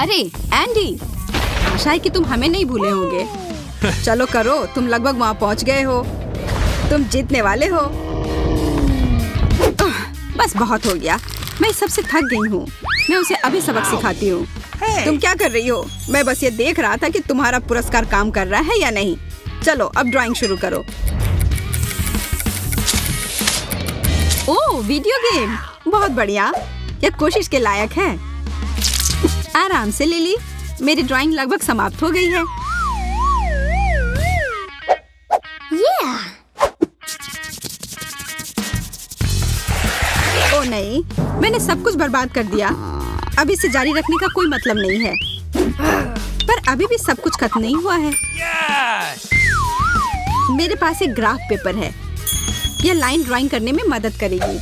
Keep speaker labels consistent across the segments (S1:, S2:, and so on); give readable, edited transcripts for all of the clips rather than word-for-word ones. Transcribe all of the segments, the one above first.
S1: अरे एंडी, आशा है कि तुम हमें नहीं भूले होंगे। चलो करो, तुम लगभग वहाँ पहुँच गए हो। तुम जीतने वाले हो। बस बहुत हो गया, मैं सबसे थक गई हूँ। मैं उसे अभी सबक सिखाती हूँ। तुम क्या कर रही हो? मैं बस ये देख रहा था कि तुम्हारा पुरस्कार काम कर रहा है या नहीं। चलो अब ड्राइंग शुरू करो। ओह, वीडियो गेम, बहुत बढ़िया। यह कोशिश के लायक है। आराम से लिली, मेरी ड्राइंग लगभग समाप्त हो गई है। ओह नहीं, मैंने सब कुछ बर्बाद कर दिया। अब इसे जारी रखने का कोई मतलब नहीं है। पर अभी भी सब कुछ खत्म नहीं हुआ है। मेरे पास एक ग्राफ पेपर है। यह लाइन ड्राइंग करने में मदद करेगी।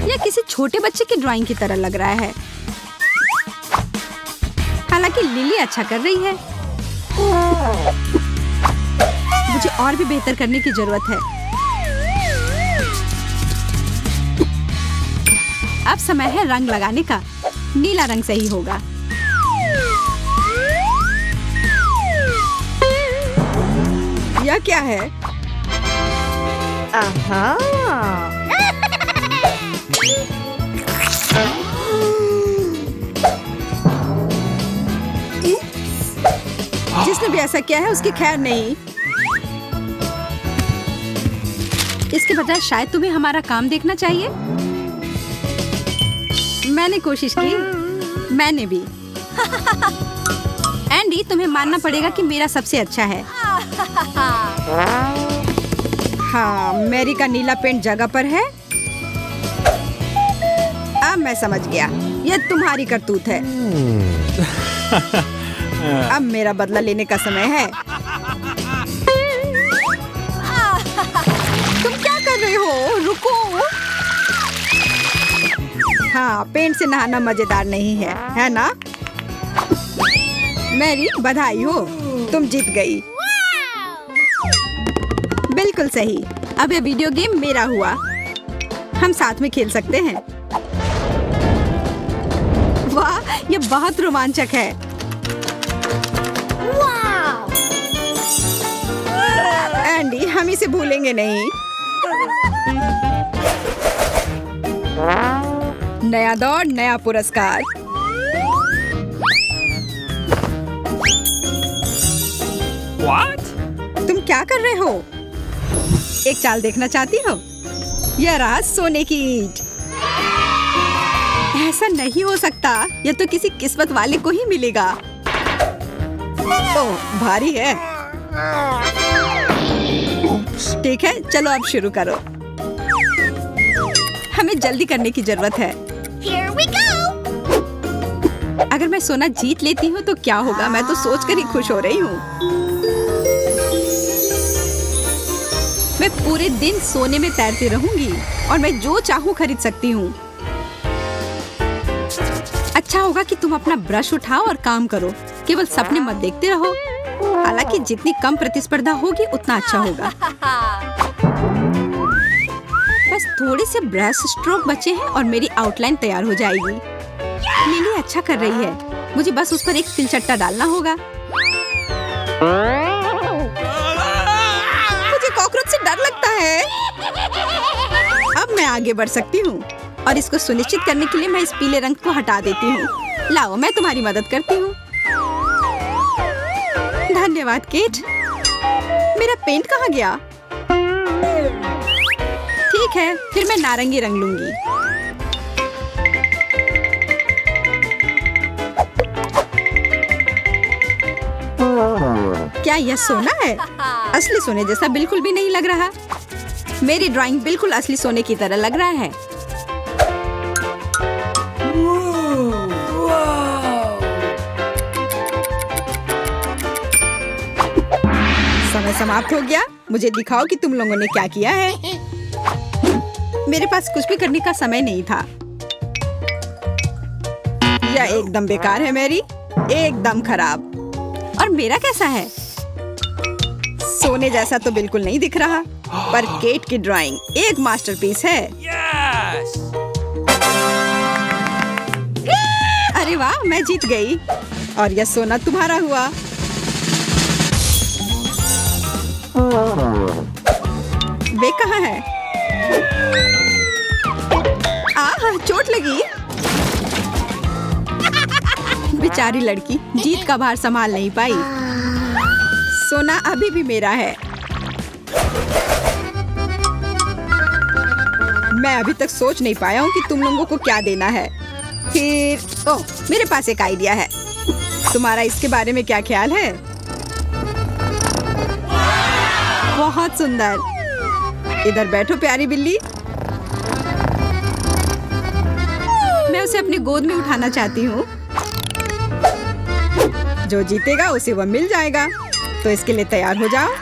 S1: यह किसी छोटे बच्चे की ड्राइंग की तरह लग रहा है। हालांकि लिली अच्छा कर रही है। मुझे और भी बेहतर करने की जरूरत है। अब समय है रंग लगाने का। नीला रंग सही होगा। यह क्या है? जिसने भी ऐसा किया है उसकी खैर नहीं। इसके बजाय शायद तुम्हें हमारा काम देखना चाहिए। मैंने कोशिश की। मैंने भी। एंडी, तुम्हें मानना पड़ेगा कि मेरा सबसे अच्छा है। हाँ, मैरी का नीला पेंट जगह पर है। अब मैं समझ गया, यह तुम्हारी करतूत है। अब मेरा बदला लेने का समय है। तुम क्या कर रहे हो? रुको। हाँ, पेंट से नहाना मजेदार नहीं है ना? मैरी, बधाई हो, तुम जीत गई। बिल्कुल सही। अब ये वीडियो गेम मेरा हुआ। हम साथ में खेल सकते हैं। वाह, ये बहुत रोमांचक है। एंडी, हम इसे भूलेंगे नहीं। नया दौर, नया पुरस्कार।
S2: What?
S1: तुम क्या कर रहे हो? एक चाल देखना चाहती हो? यह रहा सोने की ईंट। ऐसा नहीं हो सकता। यह तो किसी किस्मत वाले को ही मिलेगा। ओह, भारी है। ठीक है, चलो अब शुरू करो। हमें जल्दी करने की जरूरत है।
S3: Here we go!
S1: अगर मैं सोना जीत लेती हूँ तो क्या होगा? मैं तो सोचकर ही खुश हो रही हूँ। मैं पूरे दिन सोने में तैरती रहूंगी और मैं जो चाहूँ खरीद सकती हूँ। अच्छा होगा कि तुम अपना ब्रश उठाओ और काम करो। केवल सपने मत देखते रहो। हालांकि जितनी कम प्रतिस्पर्धा होगी उतना अच्छा होगा। बस थोड़े से ब्रश स्ट्रोक बचे हैं और मेरी आउटलाइन तैयार हो जाएगी। लिली अच्छा कर रही है। मुझे बस उस पर एक तिलचट्टा डालना होगा। मुझे कॉकरोच से डर लगता है। अब मैं आगे बढ़ सकती हूँ और इसको सुनिश्चित करने के लिए मैं इस पीले रंग को हटा देती हूँ। लाओ, मैं तुम्हारी मदद करती हूँ। धन्यवाद केट। मेरा पेंट कहाँ गया? ठीक है, फिर मैं नारंगी रंग लूंगी। क्या यह सोना है? असली सोने जैसा बिल्कुल भी नहीं लग रहा। मेरी ड्राइंग बिल्कुल असली सोने की तरह लग रहा है। समय समाप्त हो गया। मुझे दिखाओ कि तुम लोगों ने क्या किया है। मेरे पास कुछ भी करने का समय नहीं था। यह एकदम बेकार है मैरी, एकदम खराब। और मेरा कैसा है? सोने जैसा तो बिल्कुल नहीं दिख रहा, पर केट की ड्राइंग एक मास्टरपीस है।
S2: Yes!
S1: अरे वाह, मैं जीत गई और यह सोना तुम्हारा हुआ। वे कहाँ है? आह, चोट लगी। बेचारी लड़की जीत का भार संभाल नहीं पाई। सोना अभी भी मेरा है। मैं अभी तक सोच नहीं पाया हूँ कि तुम लोगों को क्या देना है। फिर ओह, मेरे पास एक आइडिया है। तुम्हारा इसके बारे में क्या ख्याल है? बहुत सुंदर। इधर बैठो प्यारी बिल्ली। मैं उसे अपनी गोद में उठाना चाहती हूँ। जो जीतेगा उसे वह मिल जाएगा। तो इसके लिए तैयार हो जाओ।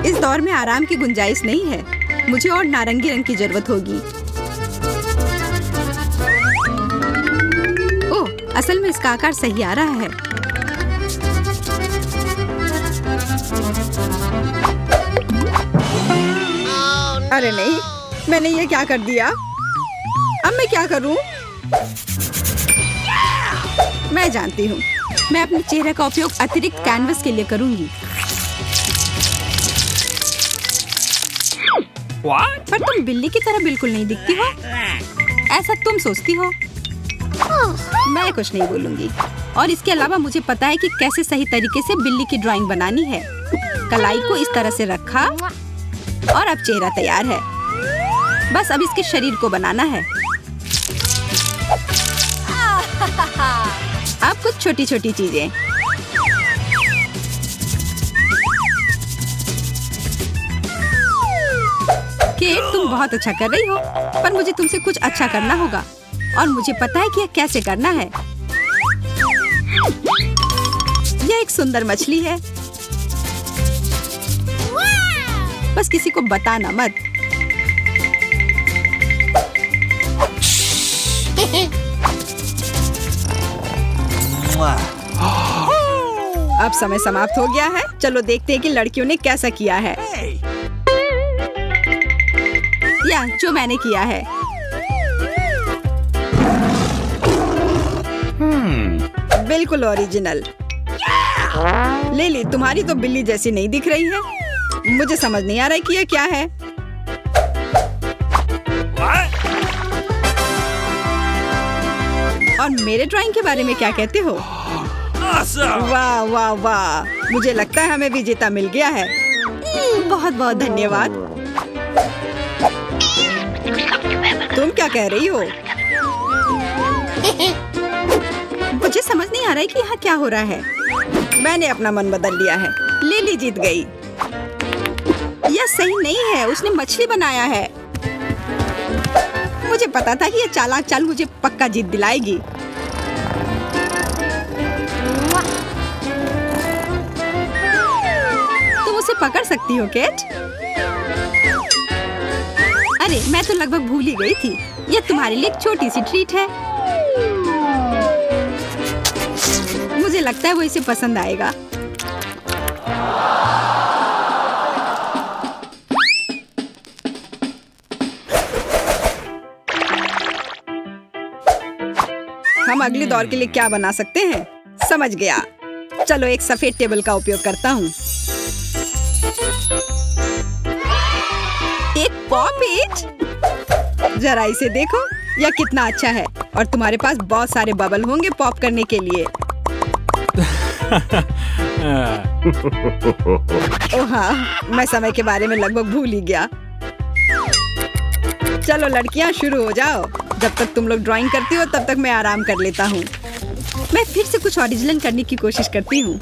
S1: इस दौर में आराम की गुंजाइश नहीं है। मुझे और नारंगी रंग की जरूरत होगी। ओह, असल में इसका आकार सही आ रहा है। अरे नहीं, मैंने ये क्या कर दिया? अब मैं क्या करूं? मैं जानती हूँ। मैं अपने चेहरे का उपयोग अतिरिक्त कैनवस के लिए करूंगी।
S2: What?
S1: पर तुम बिल्ली की तरह बिल्कुल नहीं दिखती हो। ऐसा तुम सोचती हो। मैं कुछ नहीं बोलूंगी। और इसके अलावा मुझे पता है कि कैसे सही तरीके से बिल्ली की ड्राइंग बनानी है। कलाई को इस तरह से रखा और अब चेहरा तैयार है। बस अब इसके शरीर को बनाना है। अब कुछ छोटी छोटी चीजें। केट, तुम बहुत अच्छा कर रही हो, पर मुझे तुमसे कुछ अच्छा करना होगा और मुझे पता है कि यह कैसे करना है। यह एक सुंदर मछली है। बस किसी को बताना मत। अब समय समाप्त हो गया है। चलो देखते हैं कि लड़कियों ने कैसा किया है। या जो मैंने किया है। बिल्कुल ओरिजिनल। लिली, तुम्हारी तो बिल्ली जैसी नहीं दिख रही है। मुझे समझ नहीं आ रहा है कि यह क्या है।
S2: What?
S1: और मेरे ड्राइंग के बारे में क्या कहते हो?
S2: Awesome!
S1: वाह वाह वाह, मुझे लगता है हमें विजेता मिल गया है। बहुत बहुत धन्यवाद। तुम क्या कह रही हो? मुझे समझ नहीं आ रहा है कि यहाँ क्या हो रहा है। मैंने अपना मन बदल लिया है। लिली जीत गई। यह सही नहीं है। उसने मछली बनाया है। मुझे पता था कि यह चालाक चाल मुझे पक्का जीत दिलाएगी। तुम उसे पकड़ सकती हो केट? अरे, मैं तो लगभग भूल ही गई थी। यह तुम्हारे लिए एक छोटी सी ट्रीट है। मुझे लगता है वो इसे पसंद आएगा। हम अगले दौर के लिए क्या बना सकते हैं? समझ गया। चलो एक सफेद टेबल का उपयोग करता हूँ। एक पॉप। जरा इसे देखो, यह कितना अच्छा है। और तुम्हारे पास बहुत सारे बबल होंगे पॉप करने के लिए। ओह हाँ, मैं समय के बारे में लगभग भूल ही गया। चलो लड़कियां, शुरू हो जाओ। जब तक तुम लोग ड्राइंग करती हो तब तक मैं आराम कर लेता हूँ। मैं फिर से कुछ ओरिजिनल करने की कोशिश करती हूँ।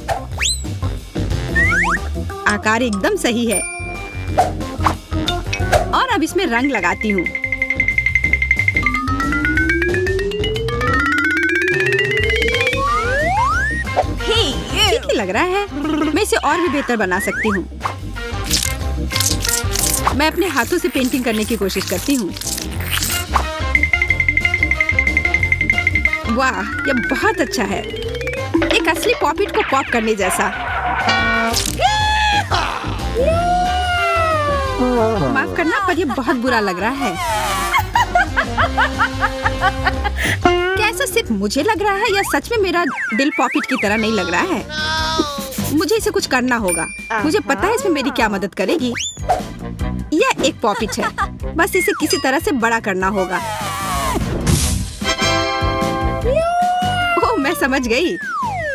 S1: आकार एकदम सही है। और अब इसमें रंग लगाती हूँ। ठीक ही लग रहा है। मैं इसे और भी बेहतर बना सकती हूँ। मैं अपने हाथों से पेंटिंग करने की कोशिश करती हूँ। वाह, यह बहुत अच्छा है। एक असली पॉपिट को पॉप करने जैसा। माफ करना पर ये बहुत बुरा लग रहा है। क्या ऐसा सिर्फ मुझे लग रहा है या सच में मेरा दिल पॉपिट की तरह नहीं लग रहा है? मुझे इसे कुछ करना होगा। मुझे पता है इसमें मेरी क्या मदद करेगी। यह एक पॉपिट है, बस इसे किसी तरह से बड़ा करना होगा। ओह, मैं समझ गई।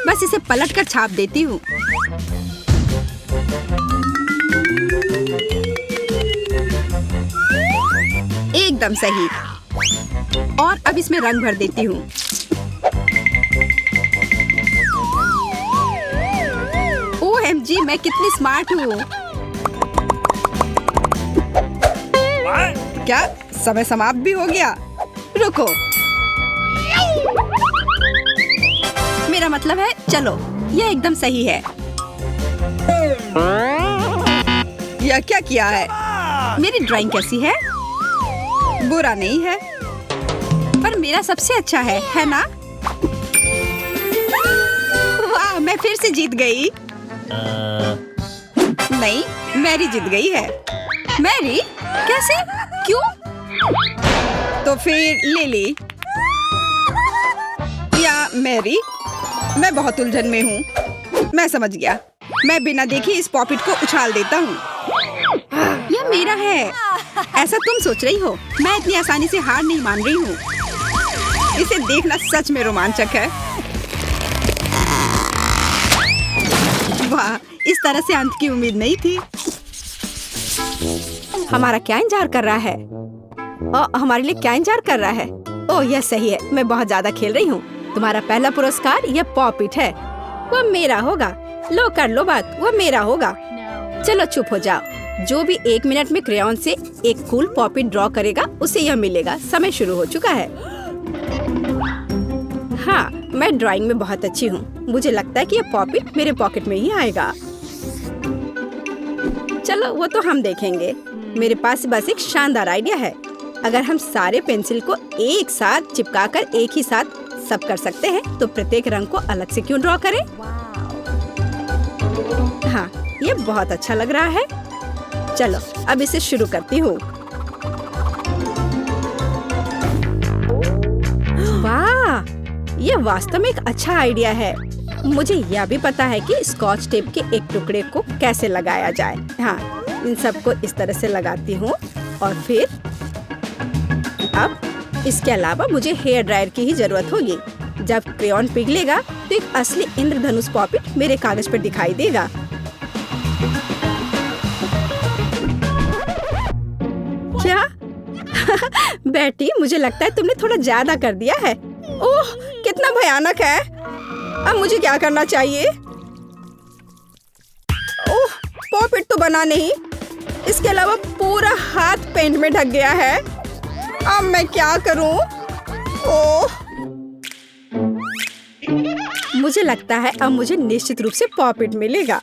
S1: बस इसे पलटकर छाप देती हूँ। एकदम सही। और अब इसमें रंग भर देती हूँ। OMG, मैं कितनी स्मार्ट हूँ। क्या समय समाप्त भी हो गया? रुको, मेरा मतलब है चलो, यह एकदम सही है। यह क्या किया है? मेरी ड्राइंग कैसी है? बुरा नहीं है, पर मेरा सबसे अच्छा है ना? वाह, मैं फिर से जीत गई। नहीं, मैरी जीत गई है। मैरी? कैसे? क्यों? तो फिर लिली या मैरी? मैं बहुत उलझन में हूँ। मैं समझ गया। मैं बिना देखे इस पॉपिट को उछाल देता हूँ। यह मेरा है। ऐसा तुम सोच रही हो? मैं इतनी आसानी से हार नहीं मान रही हूँ। इसे देखना सच में रोमांचक है। वाह, इस तरह से अंत की उम्मीद नहीं थी। हमारा क्या इंतजार कर रहा है? हमारे लिए क्या इंतजार कर रहा है? ओह, यह सही है। मैं बहुत ज्यादा खेल रही हूँ। तुम्हारा पहला पुरस्कार यह पॉपिट है। वह मेरा होगा। लो, कर लो बात। वह मेरा होगा। चलो चुप हो जाओ। जो भी 1 मिनट में क्रेयॉन से एक कूल पॉपिट ड्रॉ करेगा उसे यह मिलेगा। समय शुरू हो चुका है। हाँ, मैं ड्राइंग में बहुत अच्छी हूँ। मुझे लगता है कि यह पॉपिट मेरे पॉकेट में ही आएगा। चलो, वो तो हम देखेंगे। मेरे पास बस एक शानदार आइडिया है। अगर हम सारे पेंसिल को एक साथ चिपकाकर एक ही साथ सब कर सकते हैं, तो प्रत्येक रंग को अलग से क्यों ड्रॉ करें? हाँ, ये बहुत अच्छा लग रहा है। चलो, अब इसे शुरू करती हूँ। वाह, ये वास्तव में एक अच्छा आइडिया है। मुझे यह भी पता है कि स्कॉच टेप के एक टुकड़े को कैसे लगाया जाए। हाँ, इन सबको इस तरह से लगाती हूँ और फिर अब इसके अलावा मुझे हेयर ड्रायर की ही जरूरत होगी। जब क्रेयॉन पिघलेगा तो एक असली इंद्रधनुष पॉपिट मेरे कागज पर दिखाई देगा। क्या? बेटी, मुझे लगता है तुमने थोड़ा ज्यादा कर दिया है। ओह, कितना भयानक है। अब मुझे क्या करना चाहिए? ओह, पॉपिट तो बना नहीं। इसके अलावा पूरा हाथ पेंट में ढक गया है। अब मैं क्या करूं? ओह, मुझे लगता है अब मुझे निश्चित रूप से पॉपिट मिलेगा।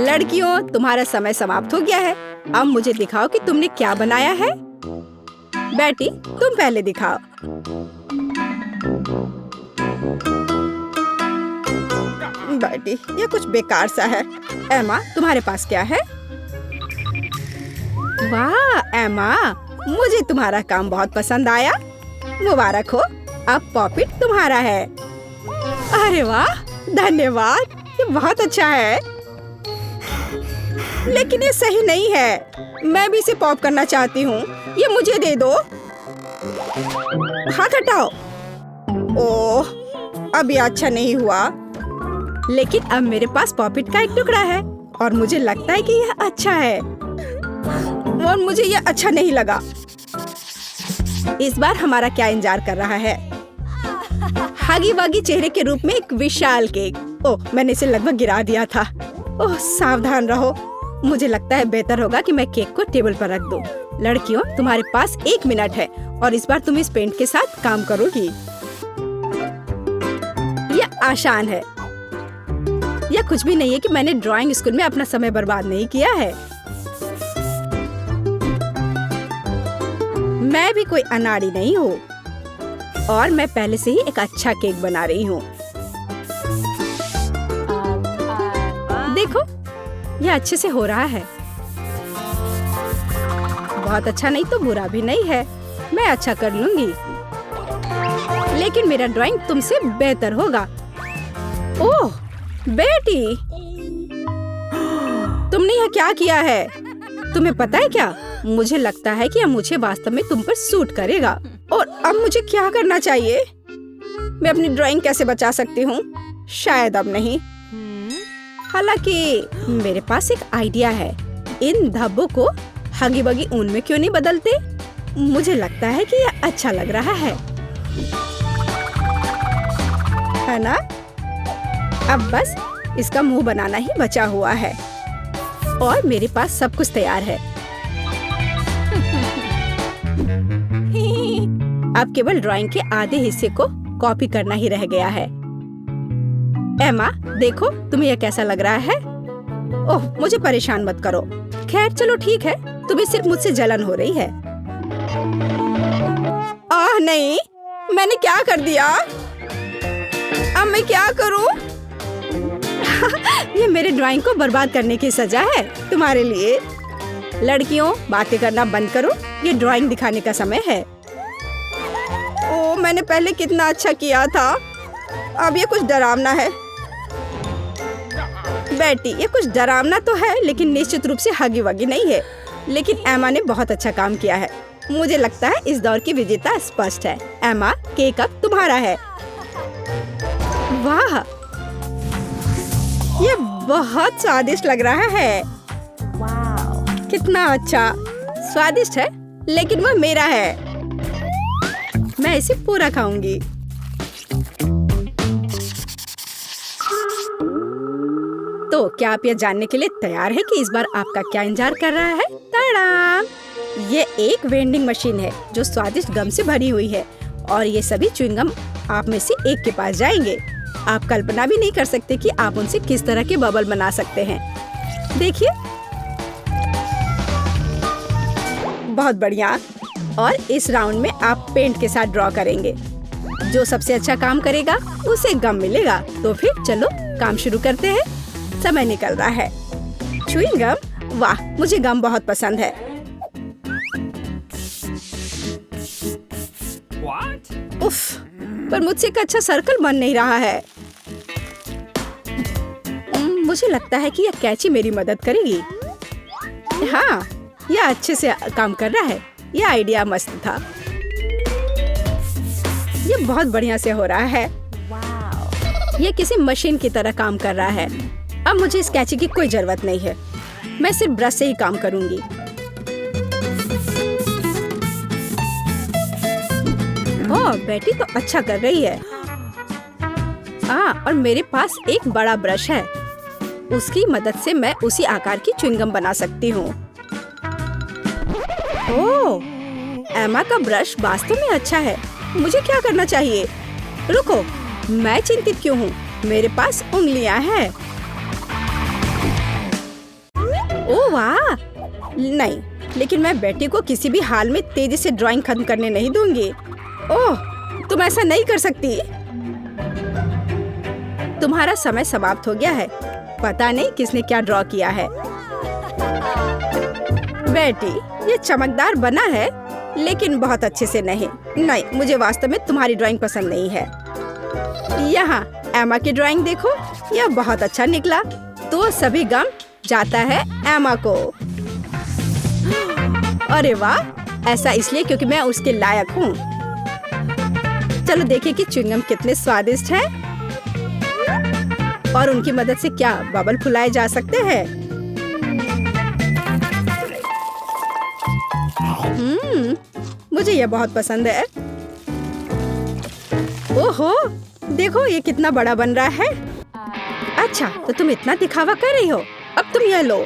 S1: लड़कियों, तुम्हारा समय समाप्त हो गया है। अब मुझे दिखाओ कि तुमने क्या बनाया है। बेटी, तुम पहले दिखाओ। बेटी, ये कुछ बेकार सा है। एमा, तुम्हारे पास क्या है? वाह एमा, मुझे तुम्हारा काम बहुत पसंद आया। मुबारक हो, अब पॉपिट तुम्हारा है। अरे वाह, धन्यवाद। ये बहुत अच्छा है, लेकिन ये सही नहीं है। मैं भी इसे पॉप करना चाहती हूँ। ये मुझे दे दो। हाथ हटाओ। ओह, अब ये अच्छा नहीं हुआ। लेकिन अब मेरे पास पॉपिट का एक टुकड़ा है और मुझे लगता है कि यह अच्छा है। और मुझे यह अच्छा नहीं लगा। इस बार हमारा क्या इंतजार कर रहा है? हागी वागी चेहरे के रूप में एक विशाल केक। ओह, मैंने इसे लगभग गिरा दिया था। ओह, सावधान रहो। मुझे लगता है बेहतर होगा कि मैं केक को टेबल पर रख दूं। लड़कियों, तुम्हारे पास 1 मिनट है और इस बार तुम इस पेंट के साथ काम करोगी। यह आसान है। यह कुछ भी नहीं है कि मैंने ड्राइंग स्कूल में अपना समय बर्बाद नहीं किया है। मैं भी कोई अनाड़ी नहीं हूँ। और मैं पहले से ही एक अच्छा केक बना रही हूँ। देखो, यह अच्छे से हो रहा है। बहुत अच्छा नहीं तो बुरा भी नहीं है, मैं अच्छा कर लूंगी। लेकिन मेरा ड्राइंग तुमसे बेहतर होगा। ओह बेटी, तुमने यह क्या किया है? तुम्हें पता है क्या, मुझे लगता है कि यह मुझे वास्तव में तुम पर सूट करेगा। और अब मुझे क्या करना चाहिए? मैं अपनी ड्राइंग कैसे बचा सकती हूँ? शायद अब नहीं। हालांकि मेरे पास एक आइडिया है। इन धब्बों को हगी बगी ऊन में क्यों नहीं बदलते? मुझे लगता है कि यह अच्छा लग रहा है ना? अब बस इसका मुंह बनाना ही बचा हुआ है और मेरे पास सब कुछ तैयार है। अब केवल ड्राइंग के आधे हिस्से को कॉपी करना ही रह गया है। एमा, देखो तुम्हें यह कैसा लग रहा है? ओह, मुझे परेशान मत करो। खैर चलो ठीक है, तुम्हें सिर्फ मुझसे जलन हो रही है। आह नहीं, मैंने क्या कर दिया? अब मैं क्या करूं? ये मेरे ड्राइंग को बर्बाद करने की सजा है तुम्हारे लिए। लड़कियों, बातें करना बंद करो, ये ड्राइंग दिखाने का समय है। ओह, मैंने पहले कितना अच्छा किया था, अब ये कुछ डरावना है। बेटी, ये कुछ डरावना तो है, लेकिन निश्चित रूप से हगी वगी नहीं है। लेकिन एमा ने बहुत अच्छा काम किया है। मुझे लगता है इस दौर की विजेता स्पष्ट है। एमा, केक अब तुम्हारा है। वाह, ये बहुत स्वादिष्ट लग रहा है। कितना अच्छा, स्वादिष्ट है, लेकिन वह मेरा है। मैं इसे पूरा खाऊंगी। तो क्या आप यह जानने के लिए तैयार है कि इस बार आपका क्या इंतजार कर रहा है? ताड़ाम! ये एक वेंडिंग मशीन है जो स्वादिष्ट गम से भरी हुई है और ये सभी च्युइंग गम आप में से एक के पास जाएंगे। आप कल्पना भी नहीं कर सकते कि आप उनसे किस तरह के बबल बना सकते हैं। देखिए, बहुत बढ़िया। और इस राउंड में आप पेंट के साथ ड्रॉ करेंगे। जो सबसे अच्छा काम करेगा उसे गम मिलेगा। तो फिर चलो काम शुरू करते हैं। समय निकल रहा है। च्युइंग गम, वाह, मुझे गम बहुत पसंद है। उफ, पर मुझसे एक अच्छा सर्कल बन नहीं रहा है। मुझे लगता है कि यह कैंची मेरी मदद करेगी। हाँ, यह अच्छे से काम कर रहा है। यह आइडिया मस्त था। यह बहुत बढ़िया से हो रहा है। यह किसी मशीन की तरह काम कर रहा है। अब मुझे इस कैंची की कोई जरूरत नहीं है। मैं सिर्फ ब्रश से ही काम करूंगी। ओह, बेटी तो अच्छा कर रही है। और मेरे पास एक बड़ा ब्रश है। उसकी मदद से मैं उसी आकार की च्युइंग गम बना सकती हूँ। ओह, एमा का ब्रश वास्तव में अच्छा है। मुझे क्या करना चाहिए? रुको, मैं चिंतित क्यों हूँ? मेरे पास उंगलियां हैं। ओह वाह, नहीं, लेकिन मैं बेटी को किसी भी हाल में तेजी से ड्राइंग खत्म करने नहीं दूंगी। ओह, तुम ऐसा नहीं कर सकती। तुम्हारा समय समाप्त हो गया है। पता नहीं किसने क्या ड्रॉ किया है। बेटी, ये चमकदार बना है, लेकिन बहुत अच्छे से नहीं। नहीं, मुझे वास्तव में तुम्हारी ड्राइंग पसंद नहीं है। यहाँ एमा की ड्राइंग देखो, यह बहुत अच्छा निकला। तो सभी गम जाता है एमा को। अरे वाह, ऐसा इसलिए क्योंकि मैं उसके लायक हूँ। चलो देखें कि च्युइंग गम कितने स्वादिष्ट हैं और उनकी मदद से क्या बबल फुलाए जा सकते हैं। मुझे यह बहुत पसंद है। ओहो, देखो ये कितना बड़ा बन रहा है। अच्छा, तो तुम इतना दिखावा कर रही हो। अब तुम यह लो।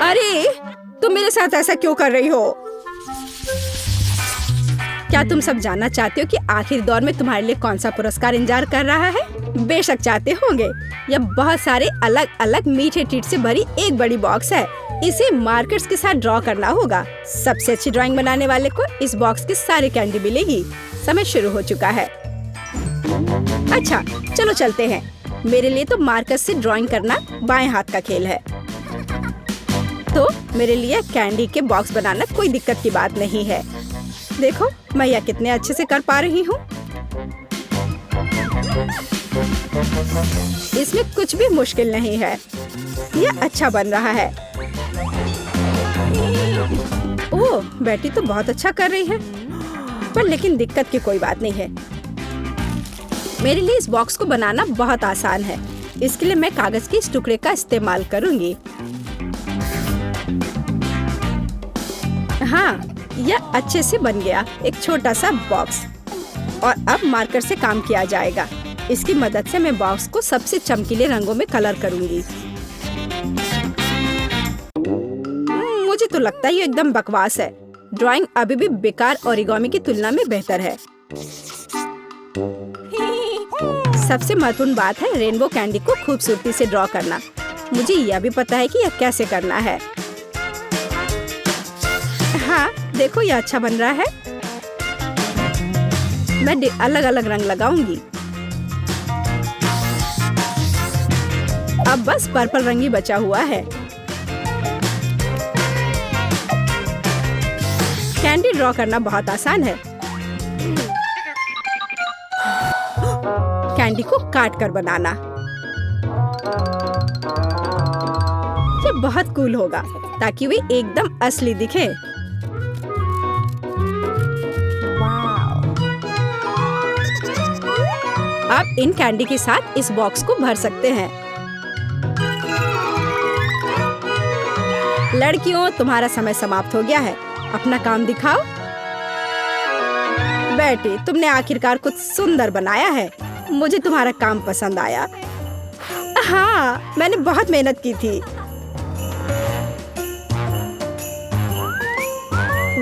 S1: अरे, तुम मेरे साथ ऐसा क्यों कर रही हो? क्या तुम सब जानना चाहते हो कि आखिर दौर में तुम्हारे लिए कौन सा पुरस्कार इंतजार कर रहा है? बेशक चाहते होंगे। यह बहुत सारे अलग अलग मीठे ट्रीट से भरी एक बड़ी बॉक्स है। इसे मार्कर्स के साथ ड्रॉ करना होगा। सबसे अच्छी ड्राइंग बनाने वाले को इस बॉक्स की सारी कैंडी मिलेगी। समय शुरू हो चुका है। अच्छा, चलो चलते हैं। मेरे लिए तो मार्कर्स से ड्राइंग करना बाएं हाथ का खेल है, तो मेरे लिए कैंडी के बॉक्स बनाना कोई दिक्कत की बात नहीं है। देखो मैं यह कितने अच्छे से कर पा रही हूँ। इसमें कुछ भी मुश्किल नहीं है। यह अच्छा बन रहा है। ओह, बेटी तो बहुत अच्छा कर रही है। पर लेकिन दिक्कत की कोई बात नहीं है। मेरे लिए इस बॉक्स को बनाना बहुत आसान है। इसके लिए मैं कागज के इस टुकड़े का इस्तेमाल करूंगी। हाँ, यह अच्छे से बन गया, एक छोटा सा बॉक्स। और अब मार्कर से काम किया जाएगा। इसकी मदद से मैं बॉक्स को सबसे चमकीले रंगों में कलर करूंगी। मुझे तो लगता है ये एकदम बकवास है। ड्राइंग अभी भी बेकार ओरिगामी की तुलना में बेहतर है। सबसे महत्वपूर्ण बात है रेनबो कैंडी को खूबसूरती से ड्रॉ करना। मुझे यह भी पता है कि यह कैसे करना है। हाँ, देखो यह अच्छा बन रहा है। मैं अलग अलग रंग लगाऊंगी। अब बस पर्पल रंग ही बचा हुआ है। कैंडी ड्रॉ करना बहुत आसान है। कैंडी को काट कर बनाना ये बहुत कूल होगा, ताकि वे एकदम असली दिखे। आप इन कैंडी के साथ इस बॉक्स को भर सकते हैं। लड़कियों, तुम्हारा समय समाप्त हो गया है। अपना काम दिखाओ। बेटी, तुमने आखिरकार कुछ सुंदर बनाया है। मुझे तुम्हारा काम पसंद आया। हाँ, मैंने बहुत मेहनत की थी।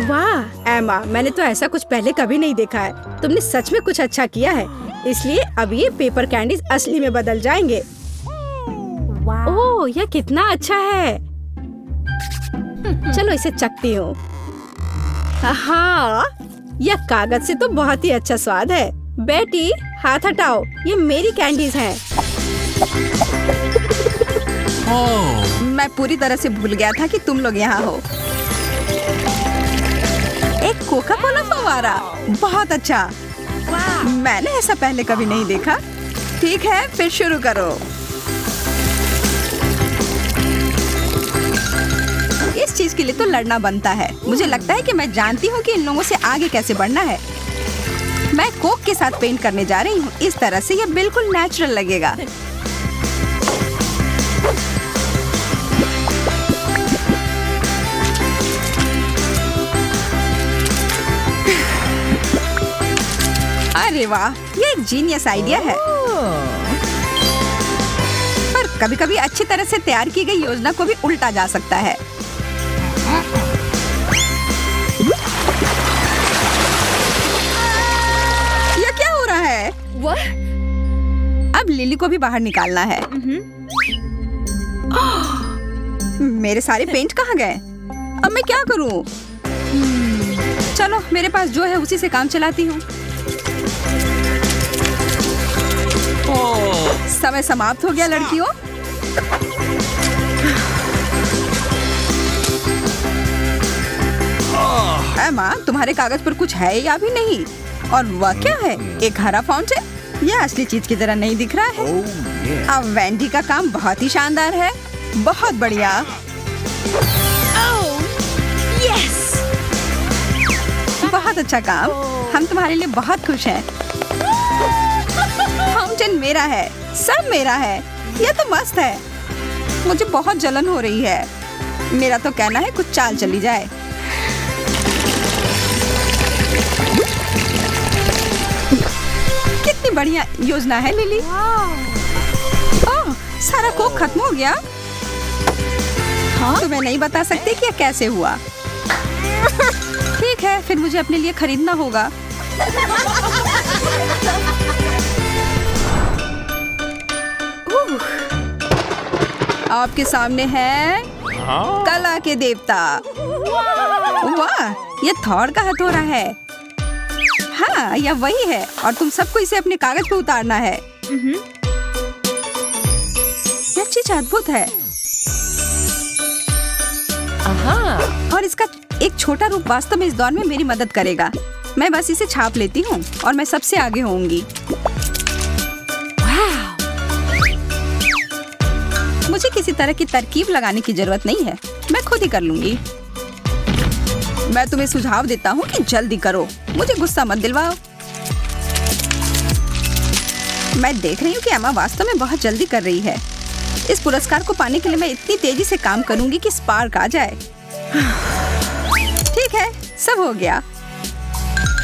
S1: वाह एमा, मैंने तो ऐसा कुछ पहले कभी नहीं देखा है। तुमने सच में कुछ अच्छा किया है। इसलिए अब ये पेपर कैंडीज असली में बदल जाएंगे। ओह, यह कितना अच्छा है। चलो इसे चखती हूँ। हाँ, यह कागज से तो बहुत ही अच्छा स्वाद है। बेटी, हाथ हटाओ, ये मेरी कैंडीज हैं। मैं पूरी तरह से भूल गया था कि तुम लोग यहाँ हो। एक कोका कोला फव्वारा, बहुत अच्छा। मैंने ऐसा पहले कभी नहीं देखा। ठीक है, फिर शुरू करो। इस चीज के लिए तो लड़ना बनता है। मुझे लगता है कि मैं जानती हूँ कि इन लोगों से आगे कैसे बढ़ना है। मैं कोक के साथ पेंट करने जा रही हूँ। इस तरह से यह बिल्कुल नेचुरल लगेगा। अरे वाह, ये एक जीनियस आइडिया है। पर कभी-कभी अच्छी तरह से तैयार की गई योजना को भी उल्टा जा सकता है। ये क्या हो रहा है? अब लिली को भी बाहर निकालना है। मेरे सारे पेंट कहाँ गए? अब मैं क्या करूं? चलो, मेरे पास जो है उसी से काम चलाती हूँ। समय समाप्त हो गया लड़कियों। एमा, तुम्हारे कागज पर कुछ है या भी नहीं? और वह क्या है? एक हरा फाउंटेन। यह असली चीज की तरह नहीं दिख रहा है। अब वेंडी का काम बहुत ही शानदार है। बहुत बढ़िया। बहुत अच्छा काम। हम तुम्हारे लिए बहुत खुश हैं। फाउंटेन मेरा है, सब मेरा है। यह तो मस्त है। मुझे बहुत जलन हो रही है। मेरा तो कहना है कुछ चाल चली जाए। कितनी बढ़िया योजना है लिली। ओह, सारा कोक खत्म हो गया। तुम्हें नहीं बता सकते कि यह कैसे हुआ। ठीक है, फिर मुझे अपने लिए खरीदना होगा। आपके सामने है कला के देवता। वाह, ये थॉर का हथौड़ा है। हाँ, यह वही है और तुम सबको इसे अपने कागज पे उतारना है। यह चीज अद्भुत है और इसका एक छोटा रूप वास्तव में इस दौर में मेरी मदद करेगा। मैं बस इसे छाप लेती हूँ और मैं सबसे आगे होंगी। मुझे किसी तरह की तरकीब लगाने की जरूरत नहीं है, मैं खुद ही कर लूंगी। मैं तुम्हें सुझाव देता हूँ कि जल्दी करो, मुझे गुस्सा मत दिलवाओ। मैं देख रही हूँ कि एमा वास्तव में बहुत जल्दी कर रही है। इस पुरस्कार को पाने के लिए मैं इतनी तेजी से काम करूंगी कि स्पार्क आ जाए। ठीक है, सब हो गया।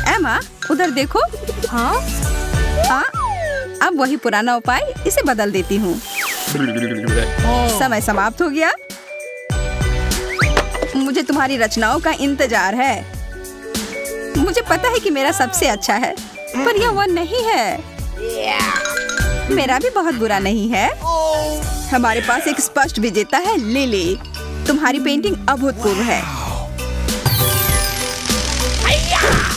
S1: एमा, उधर देखो। हाँ, अब वही पुराना उपाय, इसे बदल देती हूँ। समय समाप्त हो गया। मुझे तुम्हारी रचनाओं का इंतजार है। मुझे पता है कि मेरा सबसे अच्छा है, पर यह वो नहीं है। मेरा भी बहुत बुरा नहीं है। हमारे पास एक स्पष्ट विजेता है, लिली। तुम्हारी पेंटिंग अभूतपूर्व है।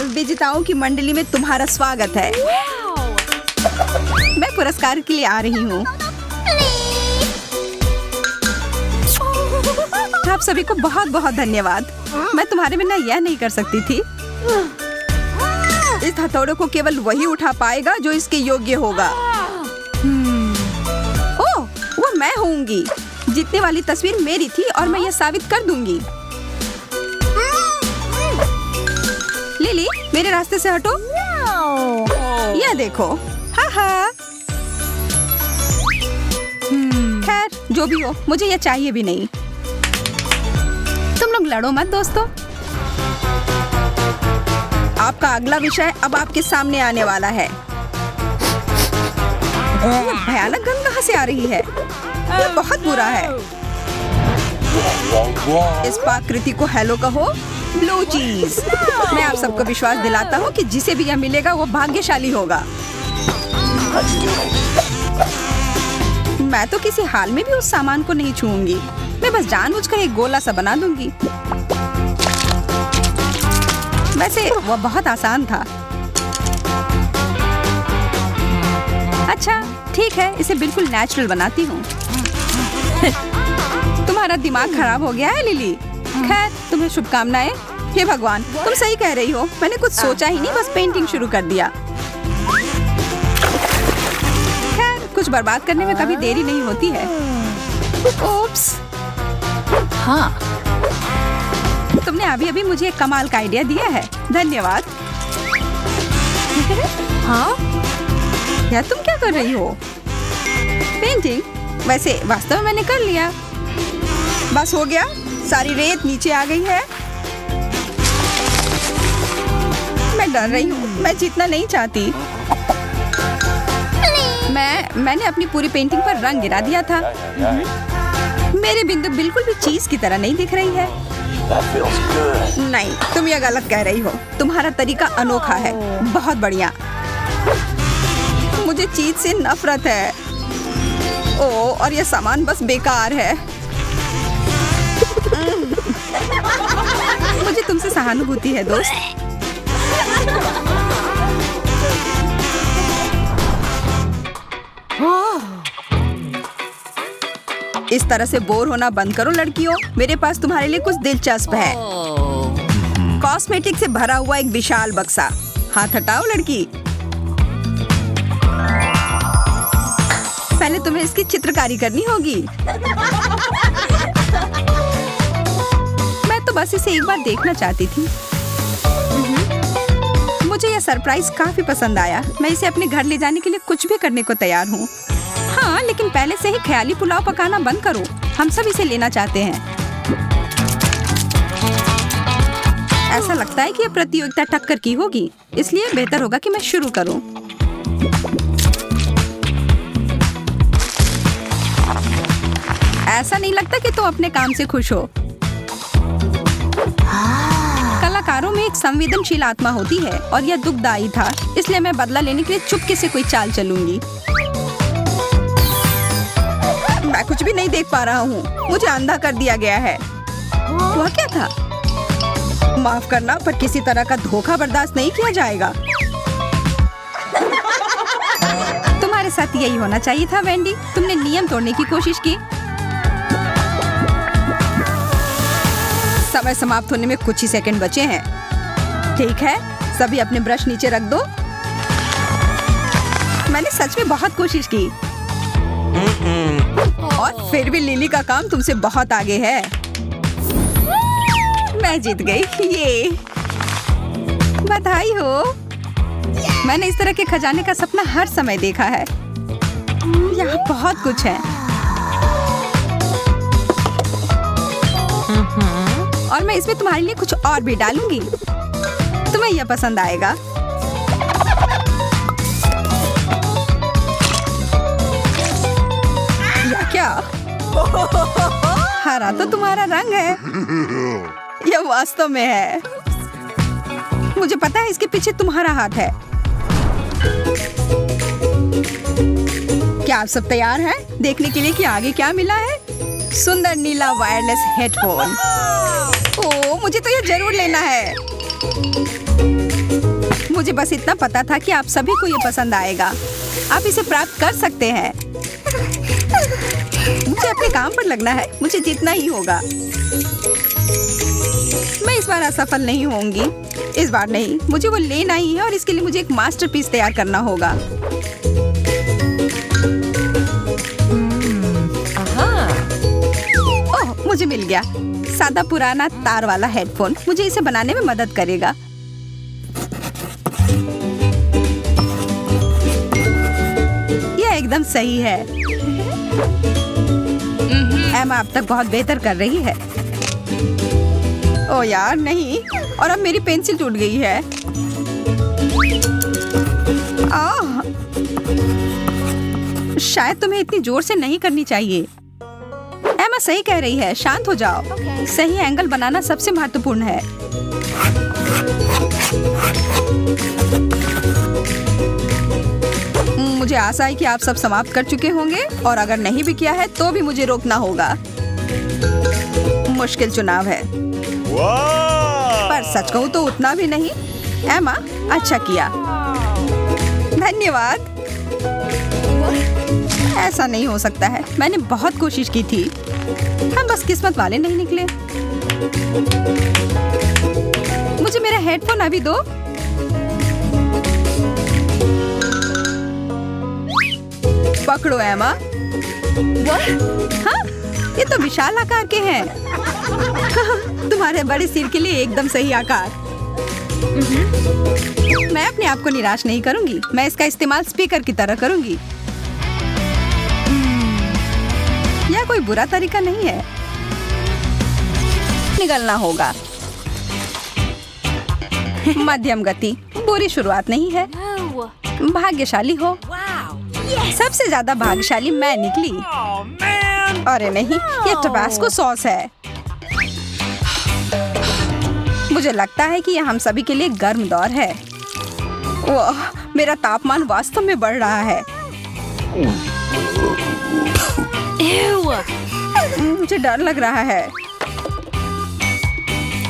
S1: विजेताओं की मंडली में तुम्हारा स्वागत है। मैं पुरस्कार के लिए आ रही हूँ। आप सभी को बहुत बहुत धन्यवाद। मैं तुम्हारे बिना यह नहीं कर सकती थी। इस हथौड़े को केवल वही उठा पाएगा जो इसके योग्य होगा। ओह, वो मैं होंगी। जीतने वाली तस्वीर मेरी थी और मैं यह साबित कर दूंगी। लिली, मेरे रास्ते से हटो। यह देखो। हाँ। खैर, जो भी हो, मुझे यह चाहिए भी नहीं। तुम लोग लड़ो मत दोस्तों। आपका अगला विषय अब आपके सामने आने वाला है। यह भयानक गंध कहाँ से आ रही है? यह बहुत बुरा है। इस पाकृति को हेलो कहो, ब्लू चीज। मैं आप सबको विश्वास दिलाता हूँ कि जिसे भी यह मिलेगा वो भाग्यशाली होगा। मैं तो किसी हाल में भी उस सामान को नहीं छूऊंगी। मैं बस जानबूझकर एक गोला सा बना दूंगी। वैसे वह बहुत आसान था। अच्छा, ठीक है, इसे बिल्कुल नेचुरल बनाती हूँ। तुम्हारा दिमाग खराब हो गया है लिली। खैर, तुम्हें शुभकामनाएं। हे भगवान, तुम सही कह रही हो। मैंने कुछ सोचा ही नहीं, बस पेंटिंग शुरू कर दिया। खैर, कुछ बर्बाद करने में कभी देरी नहीं होती है। ओप्स। हाँ, तुमने अभी अभी मुझे एक कमाल का आइडिया दिया है। धन्यवाद। हाँ, यार तुम क्या कर रही हो? पेंटिंग? वैसे वास्तव में मैंने कर लिया। बस हो गया, सारी रेत नीचे आ गई है। मैं डर रही हूँ, मैं जीतना नहीं चाहती। मैंने अपनी पूरी पेंटिंग पर रंग गिरा दिया था। मेरे बिंदु बिल्कुल भी चीज की तरह नहीं दिख रही है। नहीं, तुम ये गलत कह रही हो। तुम्हारा तरीका अनोखा है। बहुत बढ़िया। मुझे चीज से नफरत है। ओह, और ये सामान बस बेकार है। मुझे तुमसे सहानुभूति है दोस्त। इस तरह से बोर होना बंद करो लड़कियों। मेरे पास तुम्हारे लिए कुछ दिलचस्प है। कॉस्मेटिक से भरा हुआ एक विशाल बक्सा। हाथ हटाओ लड़की। पहले तुम्हें इसकी चित्रकारी करनी होगी। मैं तो बस इसे एक बार देखना चाहती थी। मुझे यह सरप्राइज काफी पसंद आया। मैं इसे अपने घर ले जाने के लिए कुछ भी करने को तैयार हूँ। हाँ, लेकिन पहले से ही ख्याली पुलाव पकाना बंद करो। हम सब इसे लेना चाहते हैं। ऐसा लगता है कि यह प्रतियोगिता टक्कर की होगी, इसलिए बेहतर होगा कि मैं शुरू करूं। ऐसा नहीं लगता कि तुम अपने काम से खुश हो। कलाकारों में एक संवेदनशील आत्मा होती है और यह दुखदायी था, इसलिए मैं बदला लेने के लिए चुपके से कोई चाल चलूंगी। मैं कुछ भी नहीं देख पा रहा हूँ। मुझे अंधा कर दिया गया है। वह क्या था? माफ करना, पर किसी तरह का धोखा बर्दाश्त नहीं किया जाएगा। तुम्हारे साथ यही होना चाहिए था वेंडी। तुमने नियम तोड़ने की कोशिश की। समय समाप्त होने में कुछ ही सेकंड बचे हैं। ठीक है, सभी अपने ब्रश नीचे रख दो। मैंने सच में बहुत कोशिश की और फिर भी लिली का काम तुमसे बहुत आगे है। मैं जीत गई। ये बधाई हो। मैंने इस तरह के खजाने का सपना हर समय देखा है। यहाँ बहुत कुछ है और मैं इसमें तुम्हारे लिए कुछ और भी डालूंगी। तुम्हें यह पसंद आएगा। या क्या? हरा तो तुम्हारा रंग है। यह वास्तव में है। मुझे पता है इसके पीछे तुम्हारा हाथ है। क्या आप सब तैयार हैं देखने के लिए कि आगे क्या मिला है? सुंदर नीला वायरलेस हेडफोन। ओह, मुझे तो ये जरूर लेना है। मुझे बस इतना पता था कि आप सभी को ये पसंद आएगा। आप इसे प्राप्त कर सकते हैं। मुझे अपने काम पर लगना है। मुझे जीतना ही होगा। मैं इस बार असफल नहीं होंगी। इस बार नहीं, मुझे वो लेना ही है और इसके लिए मुझे एक मास्टरपीस तैयार करना होगा। ओह, मुझे मिल गया। सादा पुराना तार वाला हेडफोन मुझे इसे बनाने में मदद करेगा। यह एकदम सही है। एमा अब तक बहुत बेहतर कर रही है। ओ यार नहीं, और अब मेरी पेंसिल टूट गई है। शायद तुम्हें इतनी जोर से नहीं करनी चाहिए। एमा सही कह रही है, शांत हो जाओ। सही एंगल बनाना सबसे महत्वपूर्ण है। मुझे आशा है कि आप सब समाप्त कर चुके होंगे और अगर नहीं भी किया है तो भी मुझे रोकना होगा। मुश्किल चुनाव है, पर सच कहूँ तो उतना भी नहीं। एमा, अच्छा किया। धन्यवाद। ऐसा नहीं हो सकता है। मैंने बहुत कोशिश की थी। हम बस किस्मत वाले नहीं निकले। मुझे मेरा हेडफोन अभी दो। पकड़ो एमा। हाँ, ये तो विशाल आकार के हैं। तुम्हारे बड़े सिर के लिए एकदम सही आकार। मैं अपने आप को निराश नहीं करूंगी। मैं इसका इस्तेमाल स्पीकर की तरह करूंगी। यह कोई बुरा तरीका नहीं है। निगलना होगा। मध्यम गति बुरी शुरुआत नहीं है। भाग्यशाली हो। सबसे ज्यादा भाग्यशाली मैं निकली। अरे नहीं, ये टबास्को सॉस है। मुझे लगता है कि यह हम सभी के लिए गर्म दौर है। वाह, मेरा तापमान वास्तव में बढ़ रहा है। मुझे डर लग रहा है।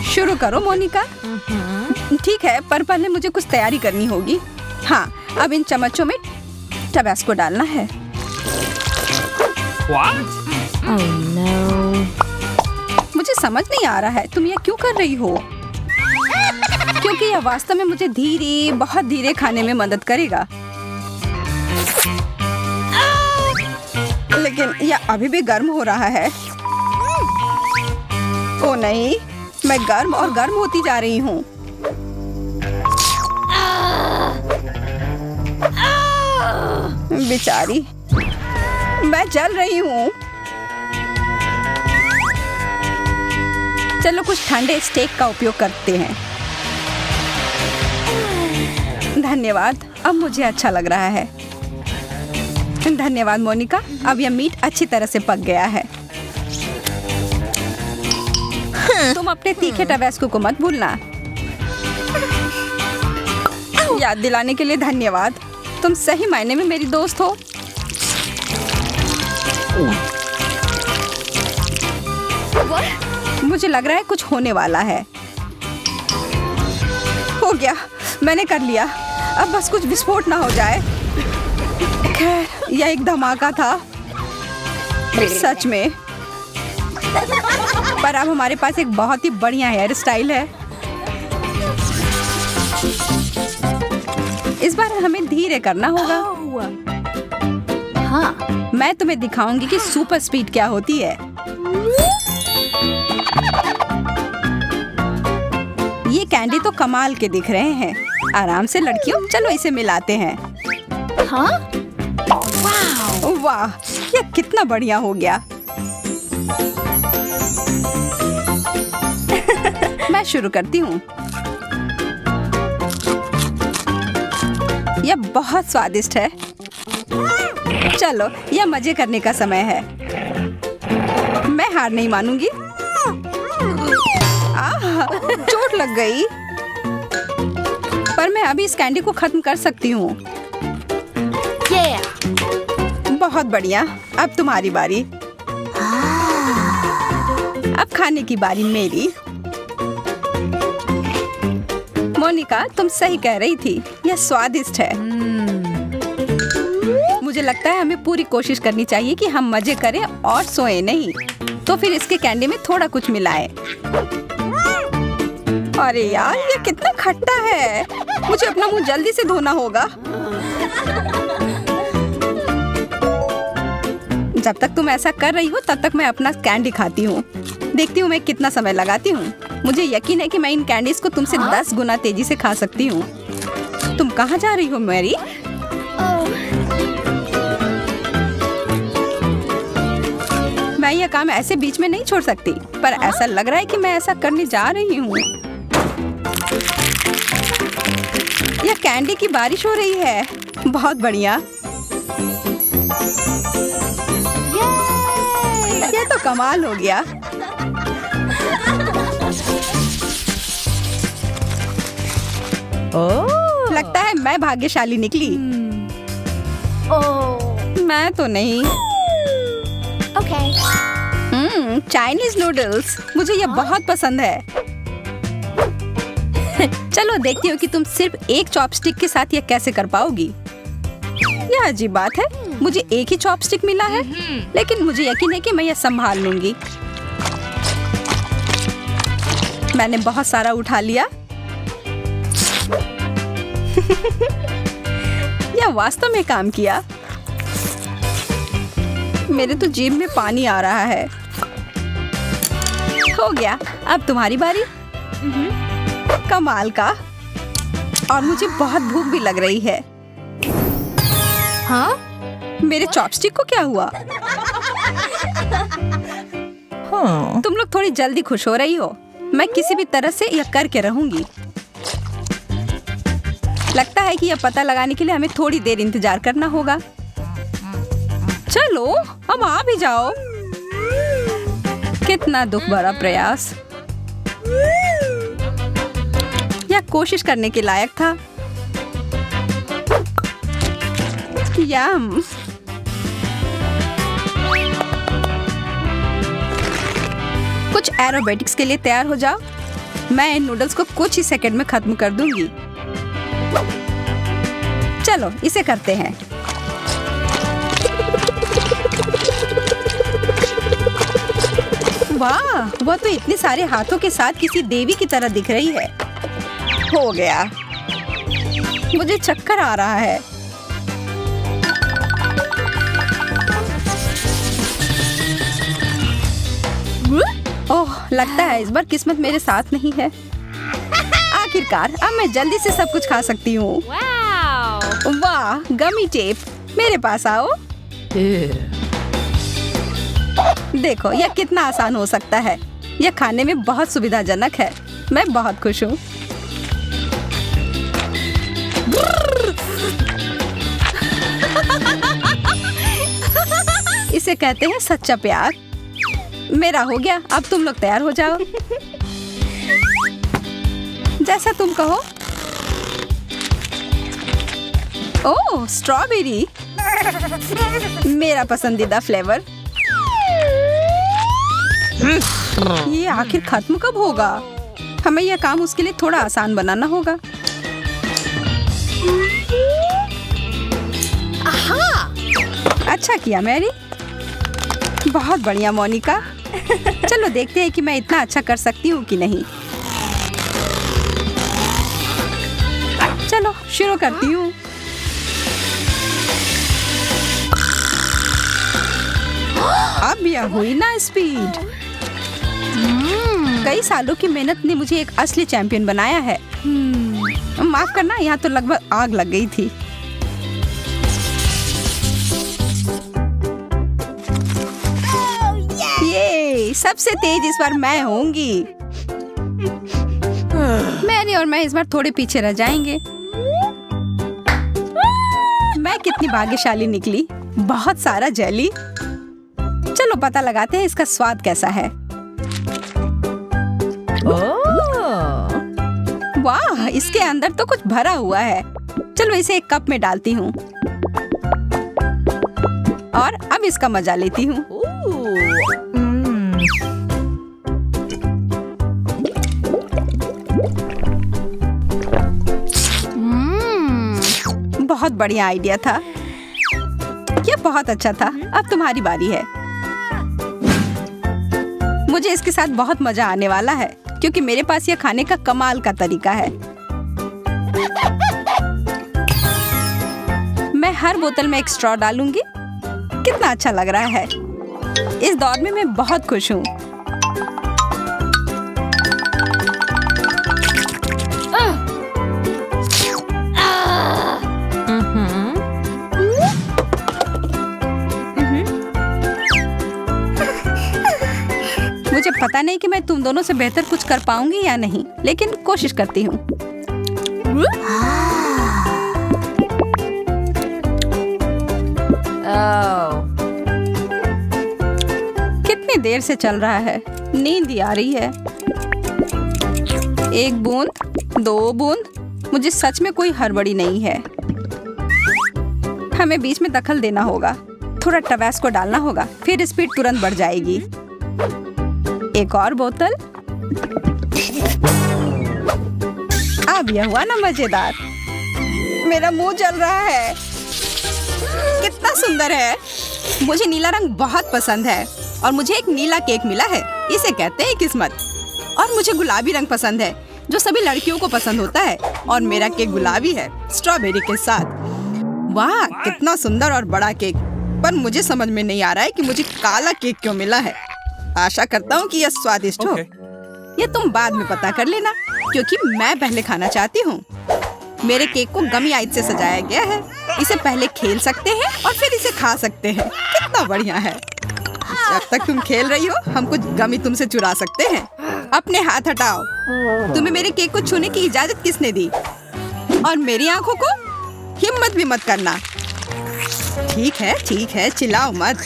S1: शुरू करो मोनिका। ठीक है, पर पहले मुझे कुछ तैयारी करनी होगी। हाँ, अब इन चम्मचों में टबास्को डालना है।
S3: Oh no.
S1: मुझे समझ नहीं आ रहा है तुम यह क्यों कर रही हो, क्योंकि यह वास्तव में मुझे धीरे, बहुत धीरे खाने में मदद करेगा। लेकिन यह अभी भी गर्म हो रहा है। ओ नहीं, मैं गर्म और गर्म होती जा रही हूँ। बेचारी, मैं जल रही हूँ। चलो कुछ ठंडे स्टेक का उपयोग करते हैं। धन्यवाद, अब मुझे अच्छा लग रहा है। धन्यवाद मोनिका, अब यह मीट अच्छी तरह से पक गया है। तुम अपने तीखे टबास्को को मत भूलना। याद दिलाने के लिए धन्यवाद। तुम सही मायने में मेरी दोस्त हो। मुझे लग रहा है कुछ होने वाला है। हो गया, मैंने कर लिया। अब बस कुछ विस्फोट ना हो जाए। खैर, यह एक धमाका था सच में। पर अब हमारे पास एक बहुत ही बढ़िया हेयर स्टाइल है। इस बार हमें धीरे करना होगा। हाँ, मैं तुम्हें दिखाऊंगी कि सुपर स्पीड क्या होती है। ये कैंडी तो कमाल के दिख रहे हैं। आराम से लड़कियों, चलो इसे मिलाते हैं। हाँ? वाह, ये कितना बढ़िया हो गया। मैं शुरू करती हूँ। यह बहुत स्वादिष्ट है। चलो, यह मजे करने का समय है। मैं हार नहीं मानूंगी। चोट लग गई। पर मैं अभी इस कैंडी को खत्म कर सकती हूँ। बहुत बढ़िया, अब तुम्हारी बारी। अब खाने की बारी मेरी। मोनिका, तुम सही कह रही थी, यह स्वादिष्ट है। मुझे लगता है हमें पूरी कोशिश करनी चाहिए कि हम मजे करें और सोएं नहीं। तो फिर इसके कैंडी में थोड़ा कुछ मिलाएं। अरे यार, ये कितना खट्टा है। मुझे अपना मुंह जल्दी से धोना होगा। जब तक तुम ऐसा कर रही हो तब तक मैं अपना कैंडी खाती हूँ। देखती हूँ मैं कितना समय लगाती हूँ। मुझे यकीन है कि मैं इन कैंडीज को तुमसे 10 गुना तेजी से खा सकती हूँ। तुम कहाँ जा रही हो मैरी? मैं यह काम ऐसे बीच में नहीं छोड़ सकती, पर ऐसा लग रहा है कि मैं ऐसा करने जा रही हूँ। यह कैंडी की बारिश हो रही है। बहुत बढ़िया। ये तो कमाल हो गया। लगता है मैं भाग्यशाली निकली। मैं तो नहीं। चाइनीज नूडल्स, मुझे यह बहुत पसंद है। चलो देखती हूँ कि तुम सिर्फ एक चॉपस्टिक के साथ यह कैसे कर पाओगी। यह अजीब बात है, मुझे एक ही चॉपस्टिक मिला है, लेकिन मुझे यकीन है कि मैं यह संभाल लूंगी। मैंने बहुत सारा उठा लिया। यह वास्तव में काम किया। मेरे तो जीभ में पानी आ रहा है। हो गया, अब तुम्हारी बारी। कमाल का। और मुझे बहुत भूख भी लग रही है। हाँ? मेरे चॉपस्टिक को क्या हुआ? हाँ। तुम लोग थोड़ी जल्दी खुश हो रही हो। मैं किसी भी तरह से यह करके रहूंगी। लगता है कि यह पता लगाने के लिए हमें थोड़ी देर इंतजार करना होगा। चलो, अब आ भी जाओ। कितना दुख भरा प्रयास। यह कोशिश करने के लायक था। यम। कुछ एरोबेटिक्स के लिए तैयार हो जाओ। मैं इन नूडल्स को कुछ ही सेकंड में खत्म कर दूंगी। चलो, इसे करते हैं। वाह, वह तो इतने सारे हाथों के साथ किसी देवी की तरह दिख रही है। हो गया। मुझे चक्कर आ रहा है। ओह, लगता है इस बार किस्मत मेरे साथ नहीं है। आखिरकार अब मैं जल्दी से सब कुछ खा सकती हूँ। वाह, गमी टेप, मेरे पास आओ। देखो, यह कितना आसान हो सकता है। यह खाने में बहुत सुविधाजनक है। मैं बहुत खुश हूँ। इसे कहते हैं सच्चा प्यार। मेरा हो गया, अब तुम लोग तैयार हो जाओ। जैसा तुम कहो। ओह, स्ट्रॉबेरी, मेरा पसंदीदा फ्लेवर। ये आखिर खत्म कब होगा? हमें यह काम उसके लिए थोड़ा आसान बनाना होगा। अच्छा किया मैरी। बहुत बढ़िया मोनिका। चलो देखते हैं कि मैं इतना अच्छा कर सकती हूँ कि नहीं। चलो शुरू करती हूँ। अब यह हुई ना स्पीड। कई सालों की मेहनत ने मुझे एक असली चैंपियन बनाया है। माफ करना, यहाँ तो लगभग आग लग गई थी। ये सबसे तेज इस बार मैं होंगी। मैरी और मैं इस बार थोड़े पीछे रह जाएंगे। मैं कितनी भाग्यशाली निकली। बहुत सारा जेली। चलो पता लगाते हैं इसका स्वाद कैसा है। वाह, इसके अंदर तो कुछ भरा हुआ है। चलो इसे एक कप में डालती हूँ और अब इसका मजा लेती हूँ। बहुत बढ़िया आइडिया था। ये बहुत अच्छा था। अब तुम्हारी बारी है। मुझे इसके साथ बहुत मजा आने वाला है क्योंकि मेरे पास यह खाने का कमाल का तरीका है। मैं हर बोतल में एक स्ट्रॉ डालूंगी। कितना अच्छा लग रहा है। इस दौर में मैं बहुत खुश हूँ। मुझे पता नहीं कि मैं तुम दोनों से बेहतर कुछ कर पाऊंगी या नहीं, लेकिन कोशिश करती हूँ। कितनी देर से चल रहा है। नींद ही आ रही है। एक बूंद, 2 बूंद। मुझे सच में कोई हड़बड़ी नहीं है। हमें बीच में दखल देना होगा। थोड़ा टबैस्को डालना होगा, फिर स्पीड तुरंत बढ़ जाएगी। एक और बोतल। अब यह हुआ ना मजेदार। मेरा मुंह जल रहा है। कितना सुंदर है। मुझे नीला रंग बहुत पसंद है और मुझे एक नीला केक मिला है। इसे कहते हैं किस्मत। और मुझे गुलाबी रंग पसंद है जो सभी लड़कियों को पसंद होता है। और मेरा केक गुलाबी है, स्ट्रॉबेरी के साथ। वाह, कितना सुंदर और बड़ा केक। पर मुझे समझ में नहीं आ रहा है कि मुझे काला केक क्यों मिला है। आशा करता हूँ कि यह स्वादिष्ट हो। ये तुम बाद में पता कर लेना क्योंकि मैं पहले खाना चाहती हूँ। मेरे केक को गमी आइस से सजाया गया है। इसे पहले खेल सकते हैं और फिर इसे खा सकते हैं। कितना बढ़िया है। जब तक तुम खेल रही हो, हम कुछ गमी तुमसे चुरा सकते हैं। अपने हाथ हटाओ। तुम्हें मेरे केक को छूने की इजाजत किसने दी? और मेरी आंखों को हिम्मत भी मत करना। ठीक है, चिल्लाओ मत।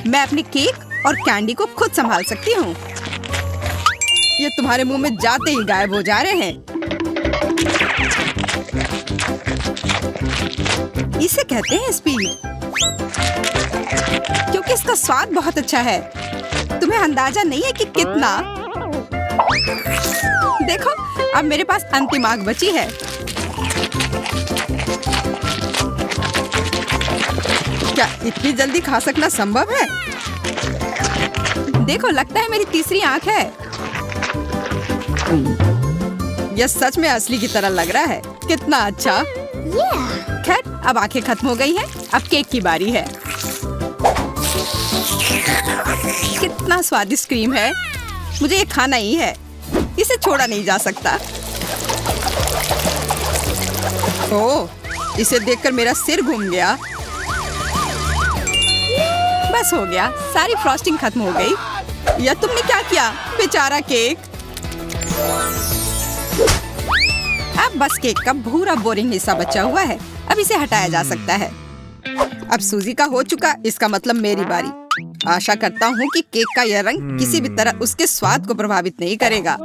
S1: मैं अपने केक और कैंडी को खुद संभाल सकती हूँ। ये तुम्हारे मुंह में जाते ही गायब हो जा रहे हैं। इसे कहते हैं स्पीड, क्योंकि इसका स्वाद बहुत अच्छा है। तुम्हें अंदाजा नहीं है कि कितना। देखो, अब मेरे पास अंतिम आग बची है। क्या इतनी जल्दी खा सकना संभव है? देखो, लगता है मेरी तीसरी आंख है। यह सच में असली की तरह लग रहा है। कितना अच्छा। खैर, अब आंखें खत्म हो गई हैं। अब केक की बारी है। कितना स्वादिष्ट क्रीम है। मुझे ये खाना ही है। इसे छोड़ा नहीं जा सकता। ओह, इसे देखकर मेरा सिर घूम गया। बस हो गया, सारी फ्रॉस्टिंग खत्म हो गई। या तुमने क्या किया, बेचारा केक। अब बस केक का भूरा बोरिंग हिस्सा बचा हुआ है। अब इसे हटाया जा सकता है। अब सूजी का हो चुका, इसका मतलब मेरी बारी। आशा करता हूँ कि केक का यह रंग किसी भी तरह उसके स्वाद को प्रभावित नहीं करेगा।